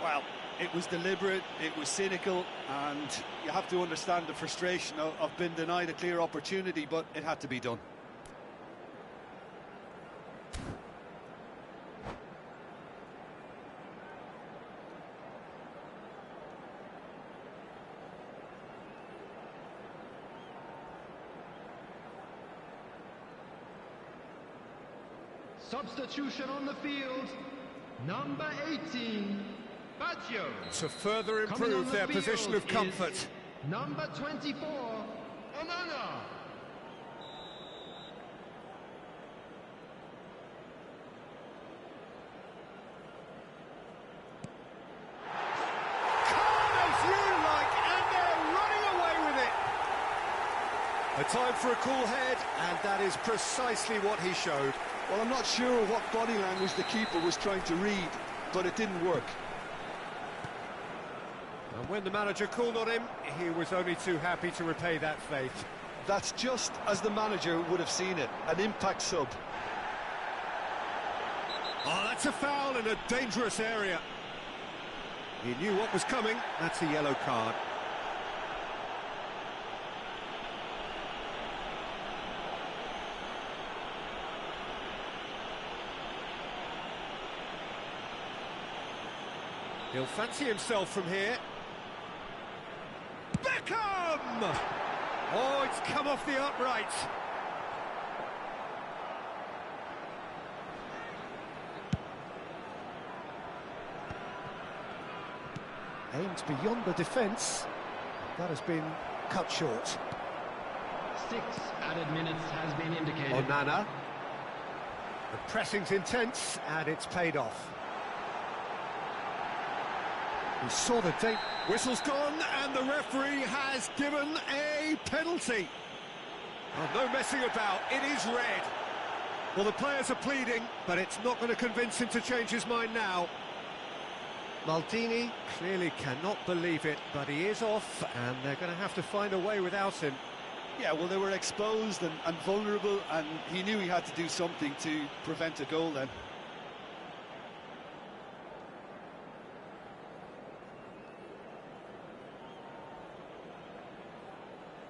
Speaker 2: Well, it was deliberate, it was cynical, and you have to understand the frustration of being denied a clear opportunity, but it had to be done.
Speaker 3: Substitution on the field, number 18, Baggio.
Speaker 1: To further improve their position of comfort.
Speaker 3: Number 24, Onana.
Speaker 1: Calm as you like, and they're running away with it. A time for a cool head, and that is precisely what he showed.
Speaker 2: Well, I'm not sure what body language the keeper was trying to read, but it didn't work.
Speaker 1: And when the manager called on him, he was only too happy to repay that faith.
Speaker 2: That's just as the manager would have seen it, an impact sub.
Speaker 1: Oh, that's a foul in a dangerous area. He knew what was coming. That's a yellow card. He'll fancy himself from here. Beckham! Oh, it's come off the upright. Aimed beyond the defence. That has been cut short.
Speaker 3: 6 added minutes has been indicated.
Speaker 1: Onana. The pressing's intense, and it's paid off. He saw the date. Whistle's gone, and the referee has given a penalty. Oh, no messing about. It is red. Well, the players are pleading, but it's not going to convince him to change his mind now. Maldini clearly cannot believe it, but he is off, and they're going to have to find a way without him.
Speaker 2: Yeah, well, they were exposed and vulnerable, and he knew he had to do something to prevent a goal then.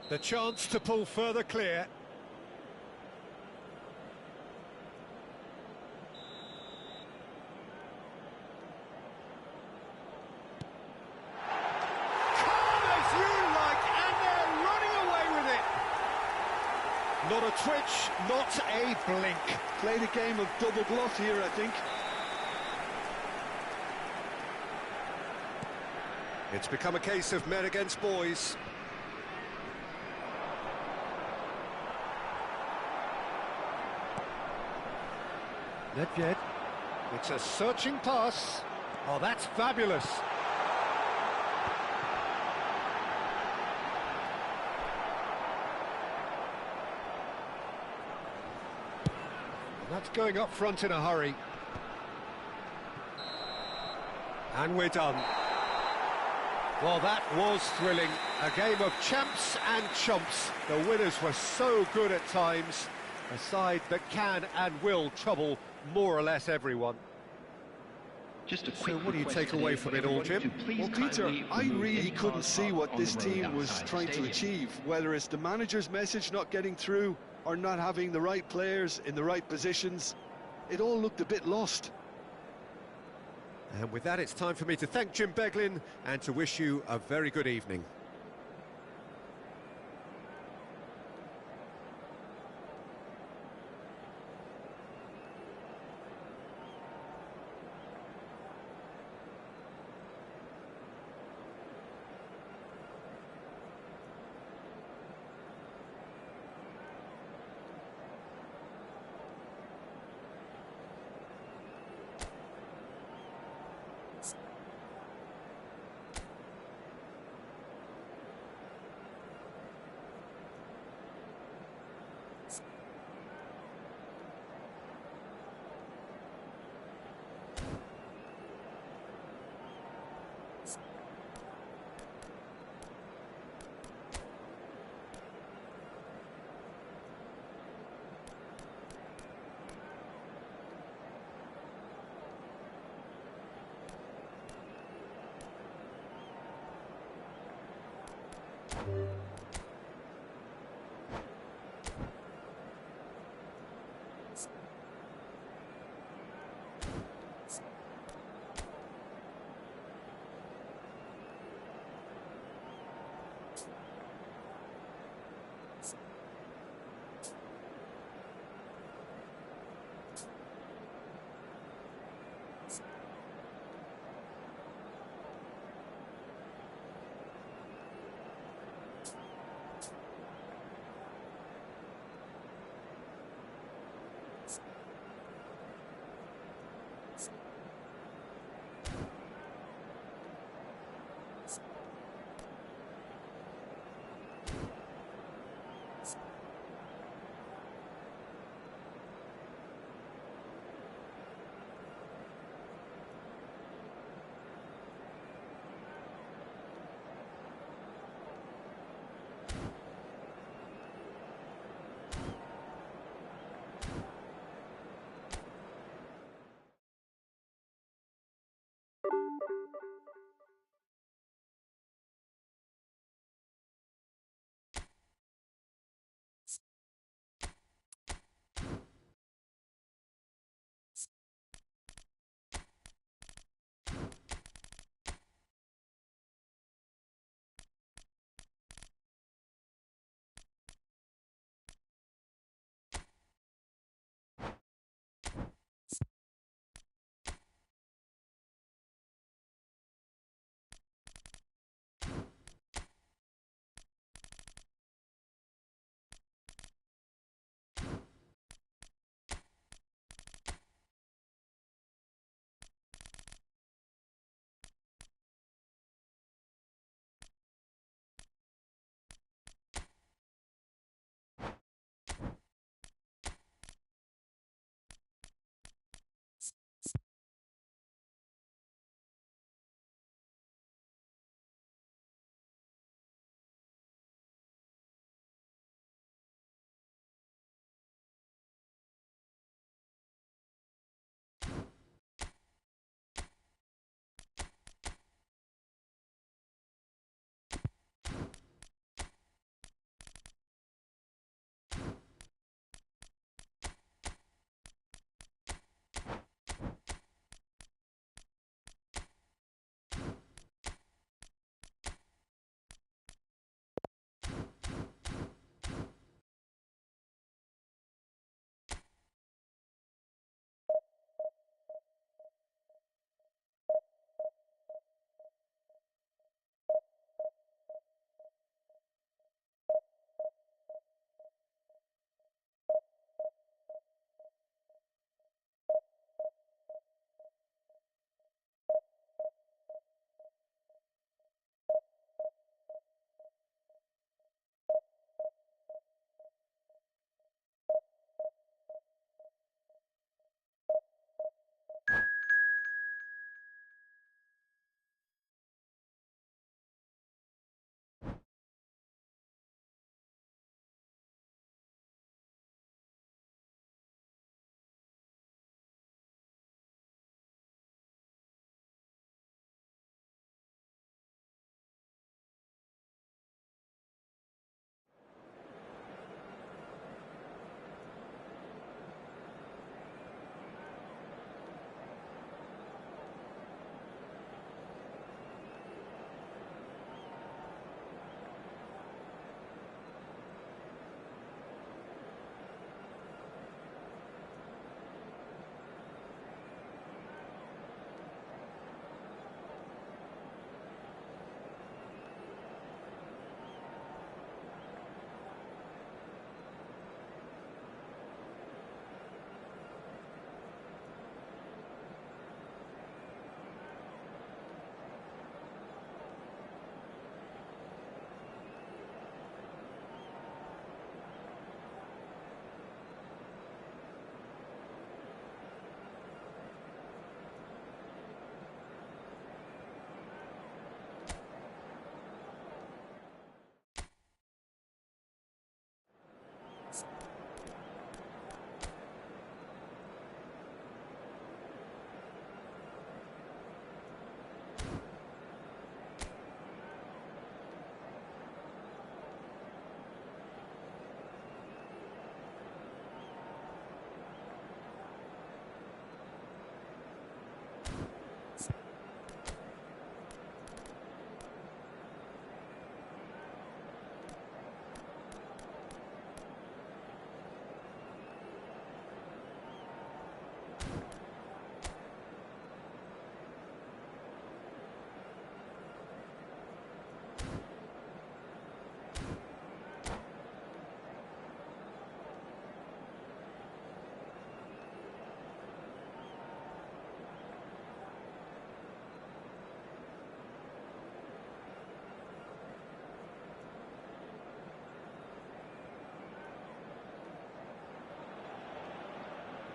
Speaker 1: The chance to pull further clear. Calm as you like, and they're running away with it. Not a twitch, not a blink.
Speaker 2: Played a game of double bluff here, I think.
Speaker 1: It's become a case of men against boys. Nedved. It's a searching pass. Oh, that's fabulous. That's going up front in a hurry. And we're done. Well, that was thrilling. A game of champs and chumps. The winners were so good at times. A side that can and will trouble more or less everyone.
Speaker 3: Just a
Speaker 1: So what do you take away from it all, Jim?
Speaker 2: Well, Peter, I really couldn't see what this team was trying to achieve, whether it's the manager's message not getting through or not having the right players in the right positions. It all looked a bit lost.
Speaker 1: And with that, it's time for me to thank Jim Beglin and to wish you a very good evening.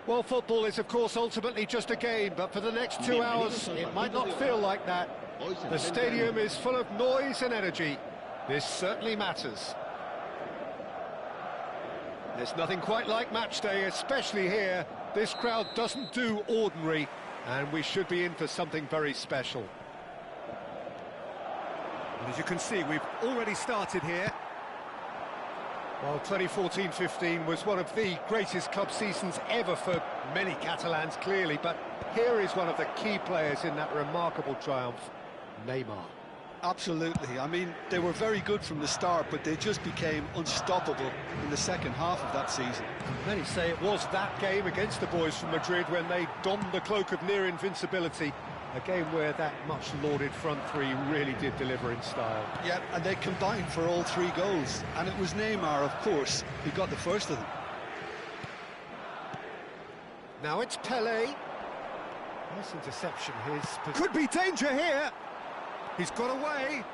Speaker 1: Well, football is, of course, ultimately just a game, but for the next 2 hours, it might not feel like that. The stadium is full of noise and energy. This certainly matters. There's nothing quite like match day, especially here. This crowd doesn't do ordinary, and we should be in for something very special.
Speaker 4: And as you can see, we've already started here.
Speaker 1: Well, 2014-15 was one of the greatest club seasons ever for many Catalans, clearly, but here is one of the key players in that remarkable triumph, Neymar.
Speaker 2: Absolutely. I mean, they were very good from the start, but they just became unstoppable in the second half of that season.
Speaker 1: Many say it was that game against the boys from Madrid when they donned the cloak of near invincibility. A game where that much-lauded front three really did deliver in style.
Speaker 2: Yeah, and they combined for all 3 goals. And it was Neymar, of course, who got the first of them.
Speaker 1: Now it's Pelé. Nice interception, could be danger here.
Speaker 4: He's got away.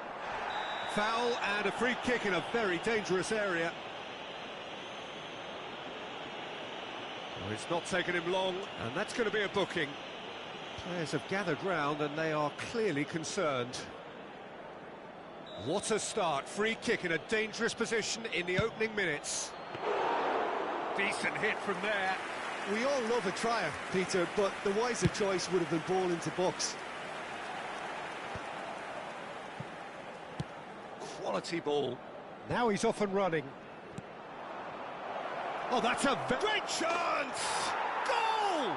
Speaker 4: Foul and a free kick in a very dangerous area. Well, it's not taken him long, and that's going to be a booking. Players have gathered round and they are clearly concerned. What a start. Free kick in a dangerous position in the opening minutes. Decent hit from there.
Speaker 2: We all love a triumph, Peter, but the wiser choice would have been ball into box.
Speaker 1: Quality ball. Now he's off and running.
Speaker 4: Oh, that's a great chance! Goal!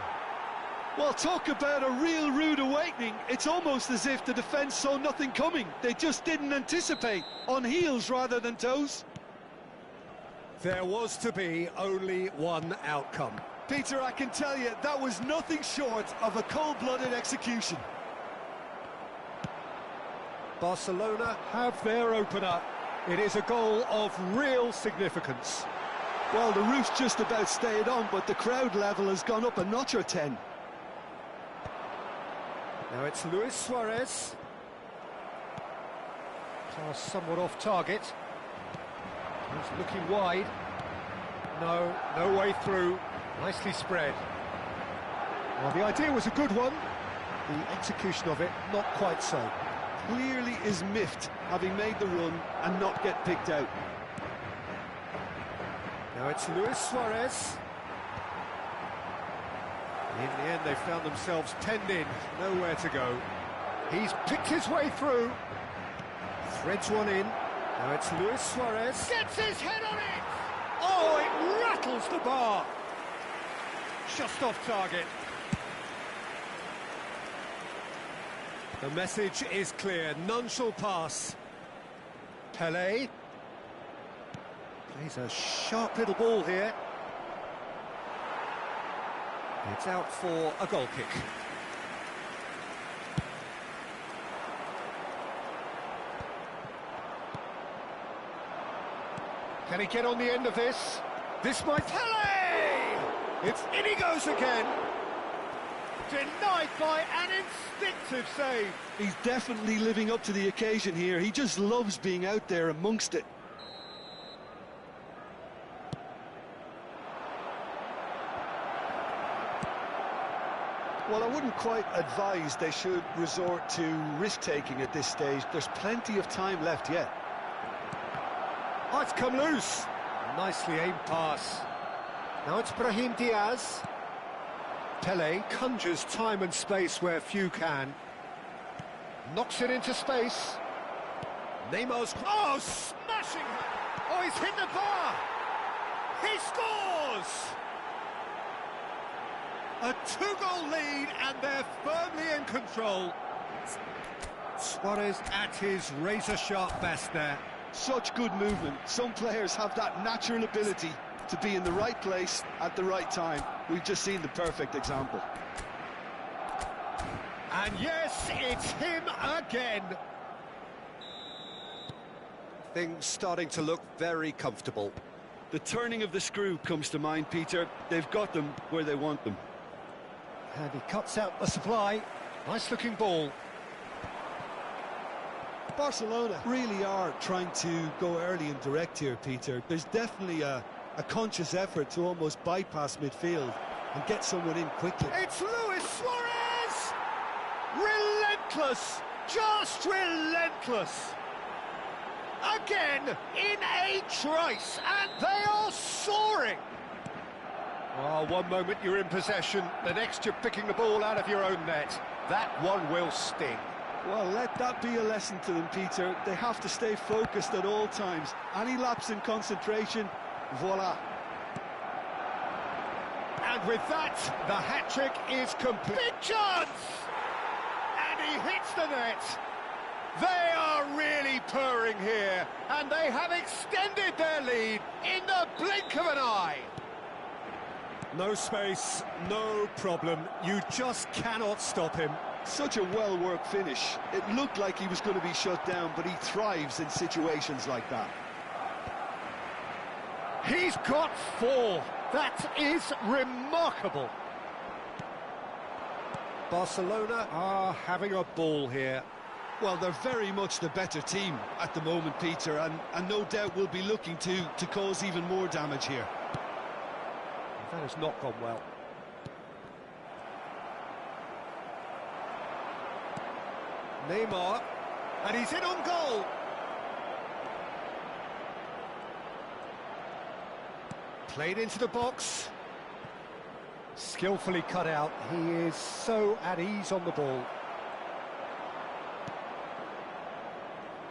Speaker 2: Well, talk about a real rude awakening. It's almost as if the defence saw nothing coming. They just didn't anticipate, on heels rather than toes.
Speaker 1: There was to be only one outcome.
Speaker 2: Peter, I can tell you, that was nothing short of a cold-blooded execution.
Speaker 1: Barcelona have their opener. It is a goal of real significance.
Speaker 2: Well, the roof's just about stayed on, but the crowd level has gone up a notch or 10.
Speaker 1: Now it's Luis Suarez. Pass somewhat off target. He's looking wide. No way through. Nicely spread. Well, the idea was a good one. The execution of it, not quite so.
Speaker 2: Clearly is miffed, having made the run and not get picked out.
Speaker 1: Now it's Luis Suarez. In the end, they found themselves penned in, nowhere to go. He's picked his way through. Threads one in. Now it's Luis Suarez. Gets his head on it! Oh, it rattles the bar. Just off target. The message is clear. None shall pass. Pelé. Plays a sharp little ball here. It's out for a goal kick. Can he get on the end of this? This might... Pelé! It's in he goes again. Denied by an instinctive save.
Speaker 2: He's definitely living up to the occasion here. He just loves being out there amongst it. Well, I wouldn't quite advise they should resort to risk-taking at this stage. There's plenty of time left yet.
Speaker 1: Oh, it's come loose. Nicely aimed pass. Now it's Brahim Diaz. Pelé conjures time and space where few can. Knocks it into space. Neymar's... Oh, smashing! Oh, he's hit the bar! He scores! A 2-goal lead, and they're firmly in control. Suarez at his razor-sharp best there.
Speaker 2: Such good movement. Some players have that natural ability to be in the right place at the right time. We've just seen the perfect example.
Speaker 1: And yes, it's him again. Things starting to look very comfortable.
Speaker 2: The turning of the screw comes to mind, Peter. They've got them where they want them.
Speaker 1: And he cuts out the supply. Nice-looking ball.
Speaker 2: Barcelona really are trying to go early and direct here, Peter. There's definitely a conscious effort to almost bypass midfield and get someone in quickly.
Speaker 1: It's Luis Suarez! Relentless! Just relentless! Again, in a trice, and they are soaring! Oh, one moment you're in possession, the next you're picking the ball out of your own net. That one will sting.
Speaker 2: Well, let that be a lesson to them, Peter. They have to stay focused at all times. Any lapse in concentration, voila.
Speaker 1: And with that, the hat-trick is complete. Big chance! And he hits the net. They are really purring here, and they have extended their lead in the blink of an eye.
Speaker 4: No space, no problem. You just cannot stop him.
Speaker 2: Such a well-worked finish. It looked like he was going to be shut down, but he thrives in situations like that.
Speaker 1: He's got 4. That is remarkable. Barcelona are having a ball here.
Speaker 2: Well, they're very much the better team at the moment, Peter, and no doubt will be looking to cause even more damage here.
Speaker 1: That has not gone well. Neymar, and he's in on goal. Played into the box. Skillfully cut out. He is so at ease on the ball.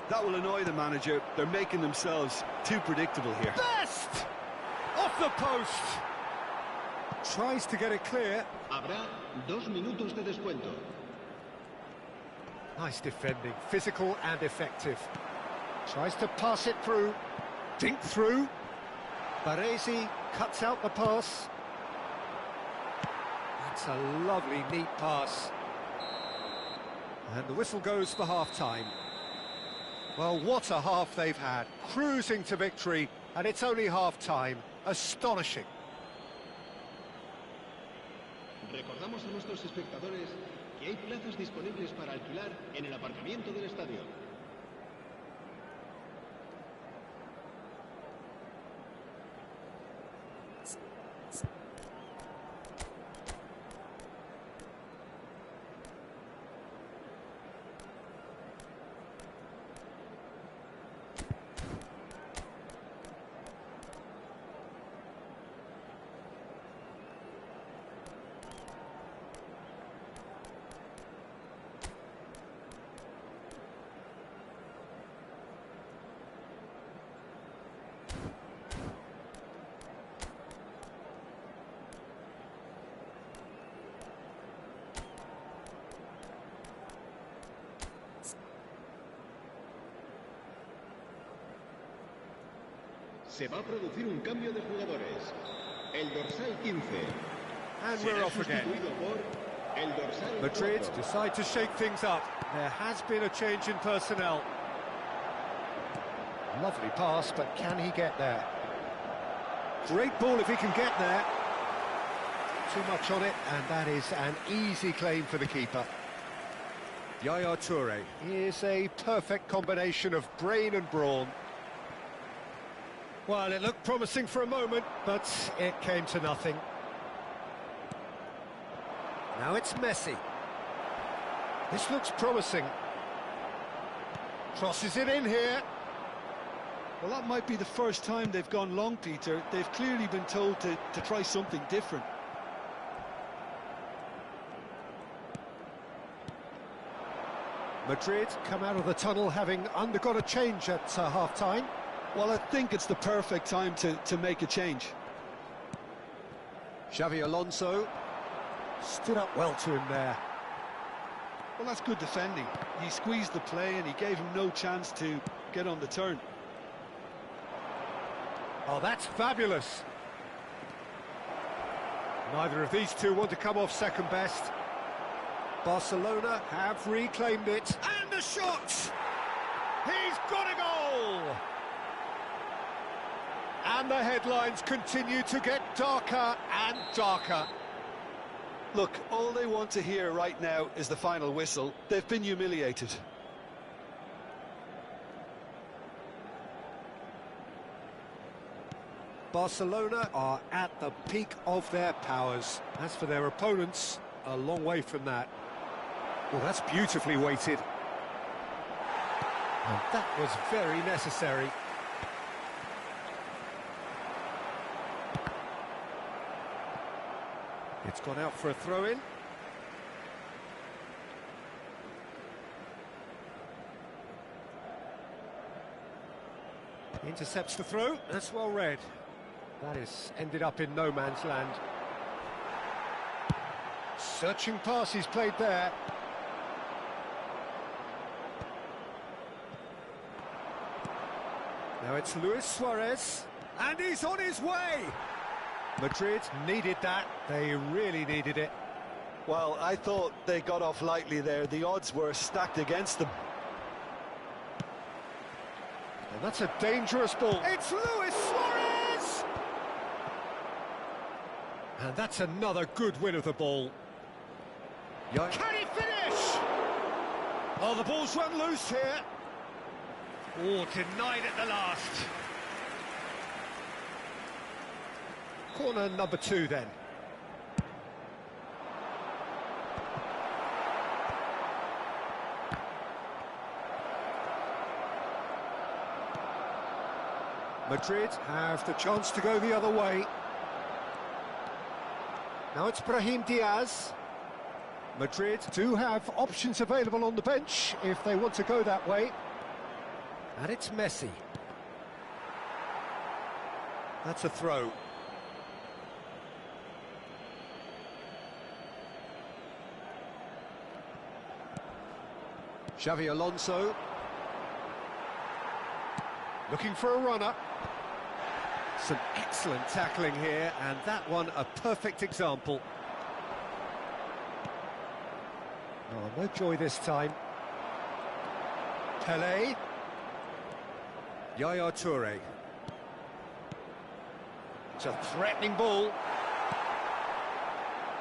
Speaker 2: That will annoy the manager. They're making themselves too predictable here.
Speaker 1: Best! Off the post. Tries to get it clear.
Speaker 3: Habrá 2 minutos de descuento.
Speaker 1: Nice defending, physical and effective. Tries to pass it through. Dink through. Baresi cuts out the pass. That's a lovely, neat pass. And the whistle goes for half-time. Well, what a half they've had. Cruising to victory, and it's only half-time. Astonishing.
Speaker 3: Recordamos a nuestros espectadores que hay plazas disponibles para alquilar en el aparcamiento del estadio. Se va a producir un cambio de jugadores. El dorsal 15.
Speaker 1: And we're off again.
Speaker 3: Por el dorsal
Speaker 1: Madrid
Speaker 3: 4.
Speaker 1: decide to shake things up. There has been a change in personnel. Lovely pass, but can he get there? Great ball if he can get there. Too much on it, and that is an easy claim for the keeper. Yaya Toure is a perfect combination of brain and brawn. Well, it looked promising for a moment, but it came to nothing. Now it's Messi. This looks promising. Crosses it in here.
Speaker 2: Well, that might be the first time they've gone long, Peter. They've clearly been told to try something different.
Speaker 1: Madrid come out of the tunnel having undergone a change at half-time.
Speaker 2: Well, I think it's the perfect time to make a change.
Speaker 1: Xavi Alonso stood up well to him there.
Speaker 2: Well, that's good defending. He squeezed the play and he gave him no chance to get on the turn.
Speaker 1: Oh, that's fabulous. Neither of these two want to come off second best. Barcelona have reclaimed it. And a shot! He's got a goal! And the headlines continue to get darker and darker.
Speaker 2: Look, all they want to hear right now is the final whistle. They've been humiliated.
Speaker 1: Barcelona are at the peak of their powers. As for their opponents, a long way from that. Well, that's beautifully weighted. And that was very necessary. It's gone out for a throw-in. Intercepts the throw. That's well read. That is ended up in no man's land. Searching pass he's played there. Now it's Luis Suarez, and he's on his way! Madrid needed that, they really needed it.
Speaker 2: Well, I thought they got off lightly there. The odds were stacked against them.
Speaker 1: And that's a dangerous ball. It's Luis Suarez! And that's another good win of the ball. Can he finish? Oh, the ball's run loose here. Oh, denied at the last. Corner number 2 then. Madrid have the chance to go the other way. Now it's Brahim Diaz. Madrid do have options available on the bench if they want to go that way. And it's Messi. That's a throw. Xavi Alonso. Looking for a runner. Some excellent tackling here, and that one a perfect example. Oh, no joy this time. Pelé. Yaya Toure. It's a threatening ball.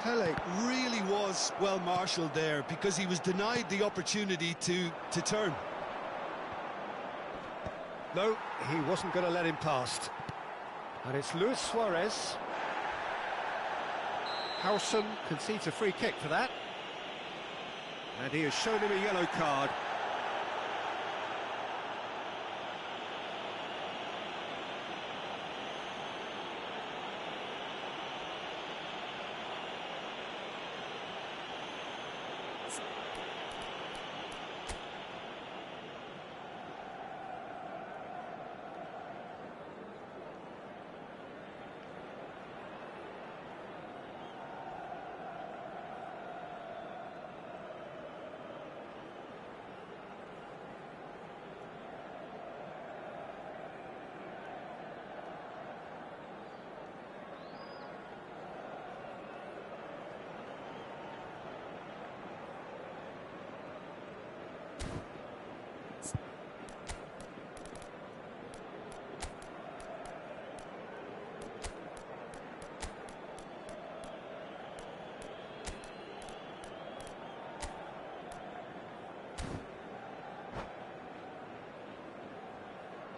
Speaker 2: Pelé really was well marshalled there because he was denied the opportunity to turn.
Speaker 1: No, he wasn't going to let him past. And it's Luis Suarez. Howson concedes a free kick for that. And he has shown him a yellow card.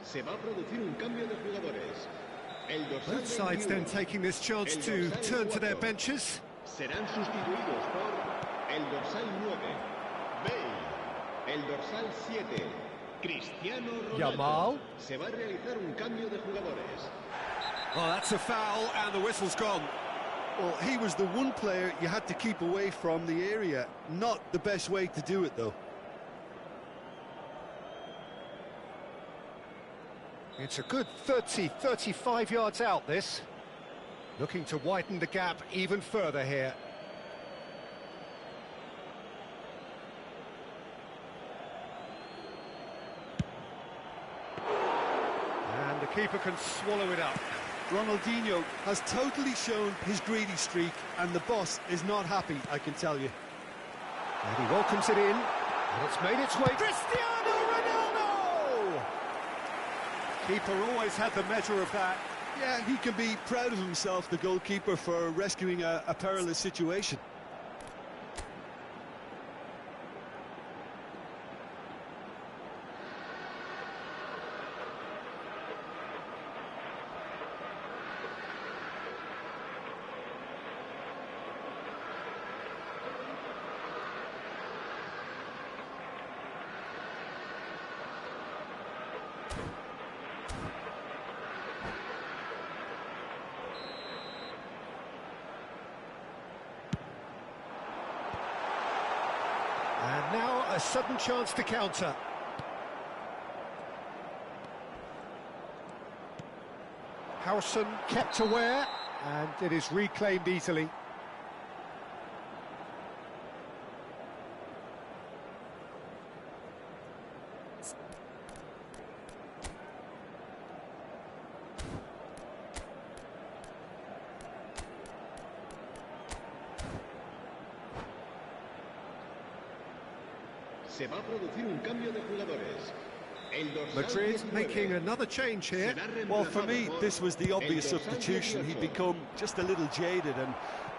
Speaker 5: Se va a producir un cambio de jugadores.
Speaker 1: Both sides then taking this chance to turn to their benches.
Speaker 5: Serán sustituidos por el dorsal 9, Bale, el dorsal 7, Cristiano Ronaldo.
Speaker 1: Yamal.
Speaker 5: Se va a realizar un cambio de jugadores.
Speaker 1: Oh, that's a foul, and the whistle's gone.
Speaker 2: Well, he was the one player you had to keep away from the area. Not the best way to do it, though.
Speaker 1: It's a good 30, 35 yards out, this. Looking to widen the gap even further here. And the keeper can swallow it up.
Speaker 2: Ronaldinho has totally shown his greedy streak, and the boss is not happy, I can tell you.
Speaker 1: And he welcomes it in, and it's made its way. Cristiano Ronaldo! Keeper always had the measure of that.
Speaker 2: Yeah, he can be proud of himself, the goalkeeper, for rescuing a perilous situation.
Speaker 1: And now a sudden chance to counter. Howson kept aware, and it is reclaimed easily.
Speaker 5: Se va a producir un cambio de jugadores.
Speaker 4: Madrid making another change here.
Speaker 2: Well, for me, this was the obvious substitution. He'd become just a little jaded, and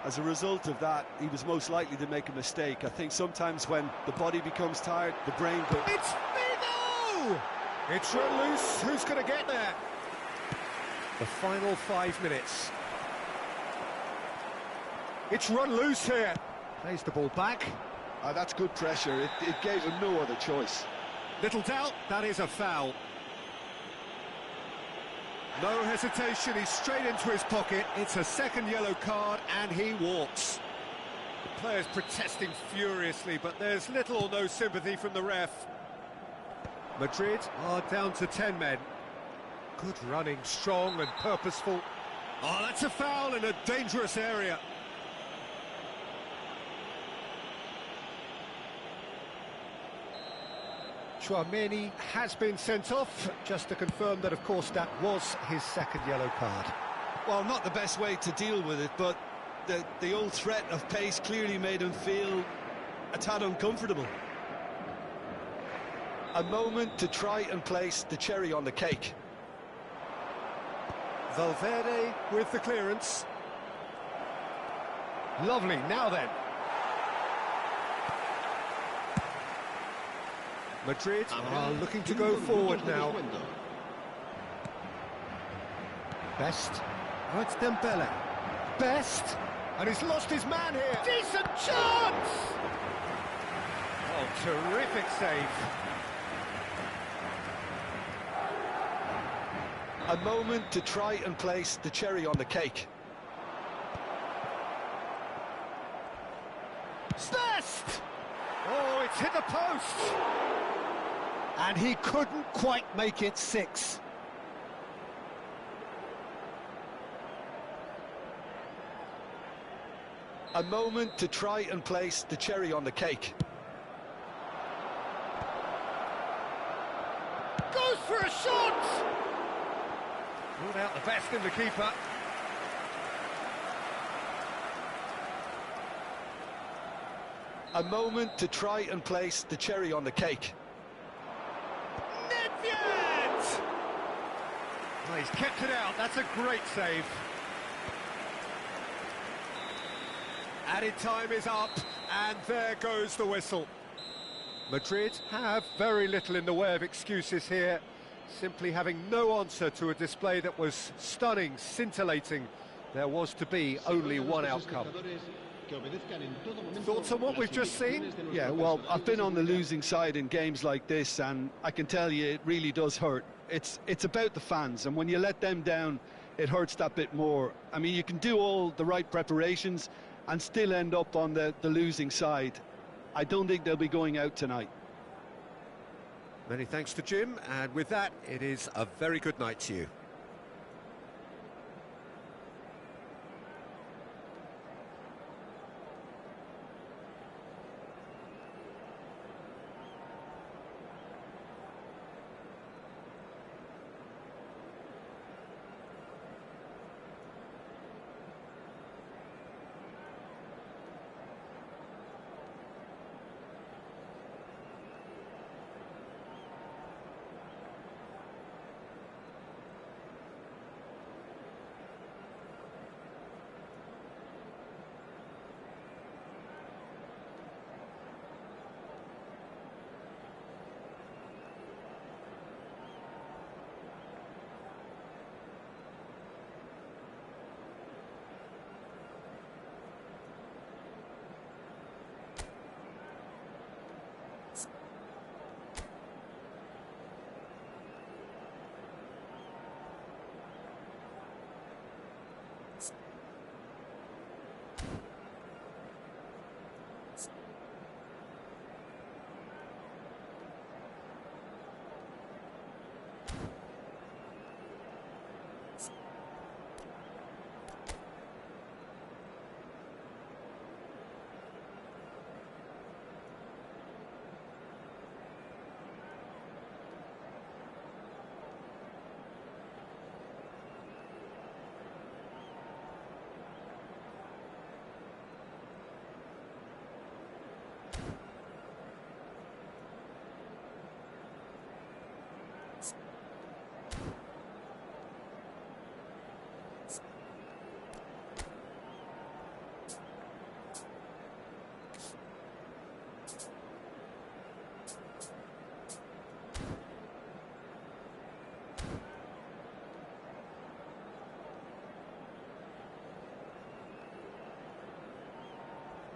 Speaker 2: as a result of that, he was most likely to make a mistake. I think sometimes when the body becomes tired, the brain goes...
Speaker 1: It's Figo! It's run loose. Who's going to get there? The final 5 minutes. It's run loose here. Plays the ball back.
Speaker 2: that's good pressure. It gave him no other choice.
Speaker 1: Little doubt, that is a foul. No hesitation, he's straight into his pocket. It's a second yellow card, and he walks. The player's protesting furiously, but there's little or no sympathy from the ref. Madrid are down to 10 men. Good running, strong and purposeful. Oh, that's a foul in a dangerous area. Chouameni has been sent off, just to confirm that, of course, that was his second yellow card.
Speaker 2: Well, not the best way to deal with it, but the old threat of pace clearly made him feel a tad uncomfortable. A moment to try and place the cherry on the cake.
Speaker 1: Valverde with the clearance. Lovely, now then. Madrid are looking to go forward now. Best. Oh, it's Dembele. Best. And he's lost his man here. Decent chance! Oh, terrific save.
Speaker 2: A moment to try and place the cherry on the cake.
Speaker 1: Best! Oh, it's hit the post! And he couldn't quite make it 6.
Speaker 2: A moment to try and place the cherry on the cake.
Speaker 1: Goes for a shot! Ruled out the best in the keeper.
Speaker 2: A moment to try and place the cherry on the cake.
Speaker 1: Oh, he's kept it out, that's a great save. Added time is up, and there goes the whistle. Madrid have very little in the way of excuses here, simply having no answer to a display that was stunning, scintillating. There was to be only one outcome. Thoughts on what we've just seen?
Speaker 2: Yeah, well, I've been on the losing side in games like this, and I can tell you it really does hurt. It's about the fans, and when you let them down, it hurts that bit more. I mean, you can do all the right preparations and still end up on the losing side. I don't think they'll be going out tonight.
Speaker 4: Many thanks to Jim, and with that, it is a very good night to you.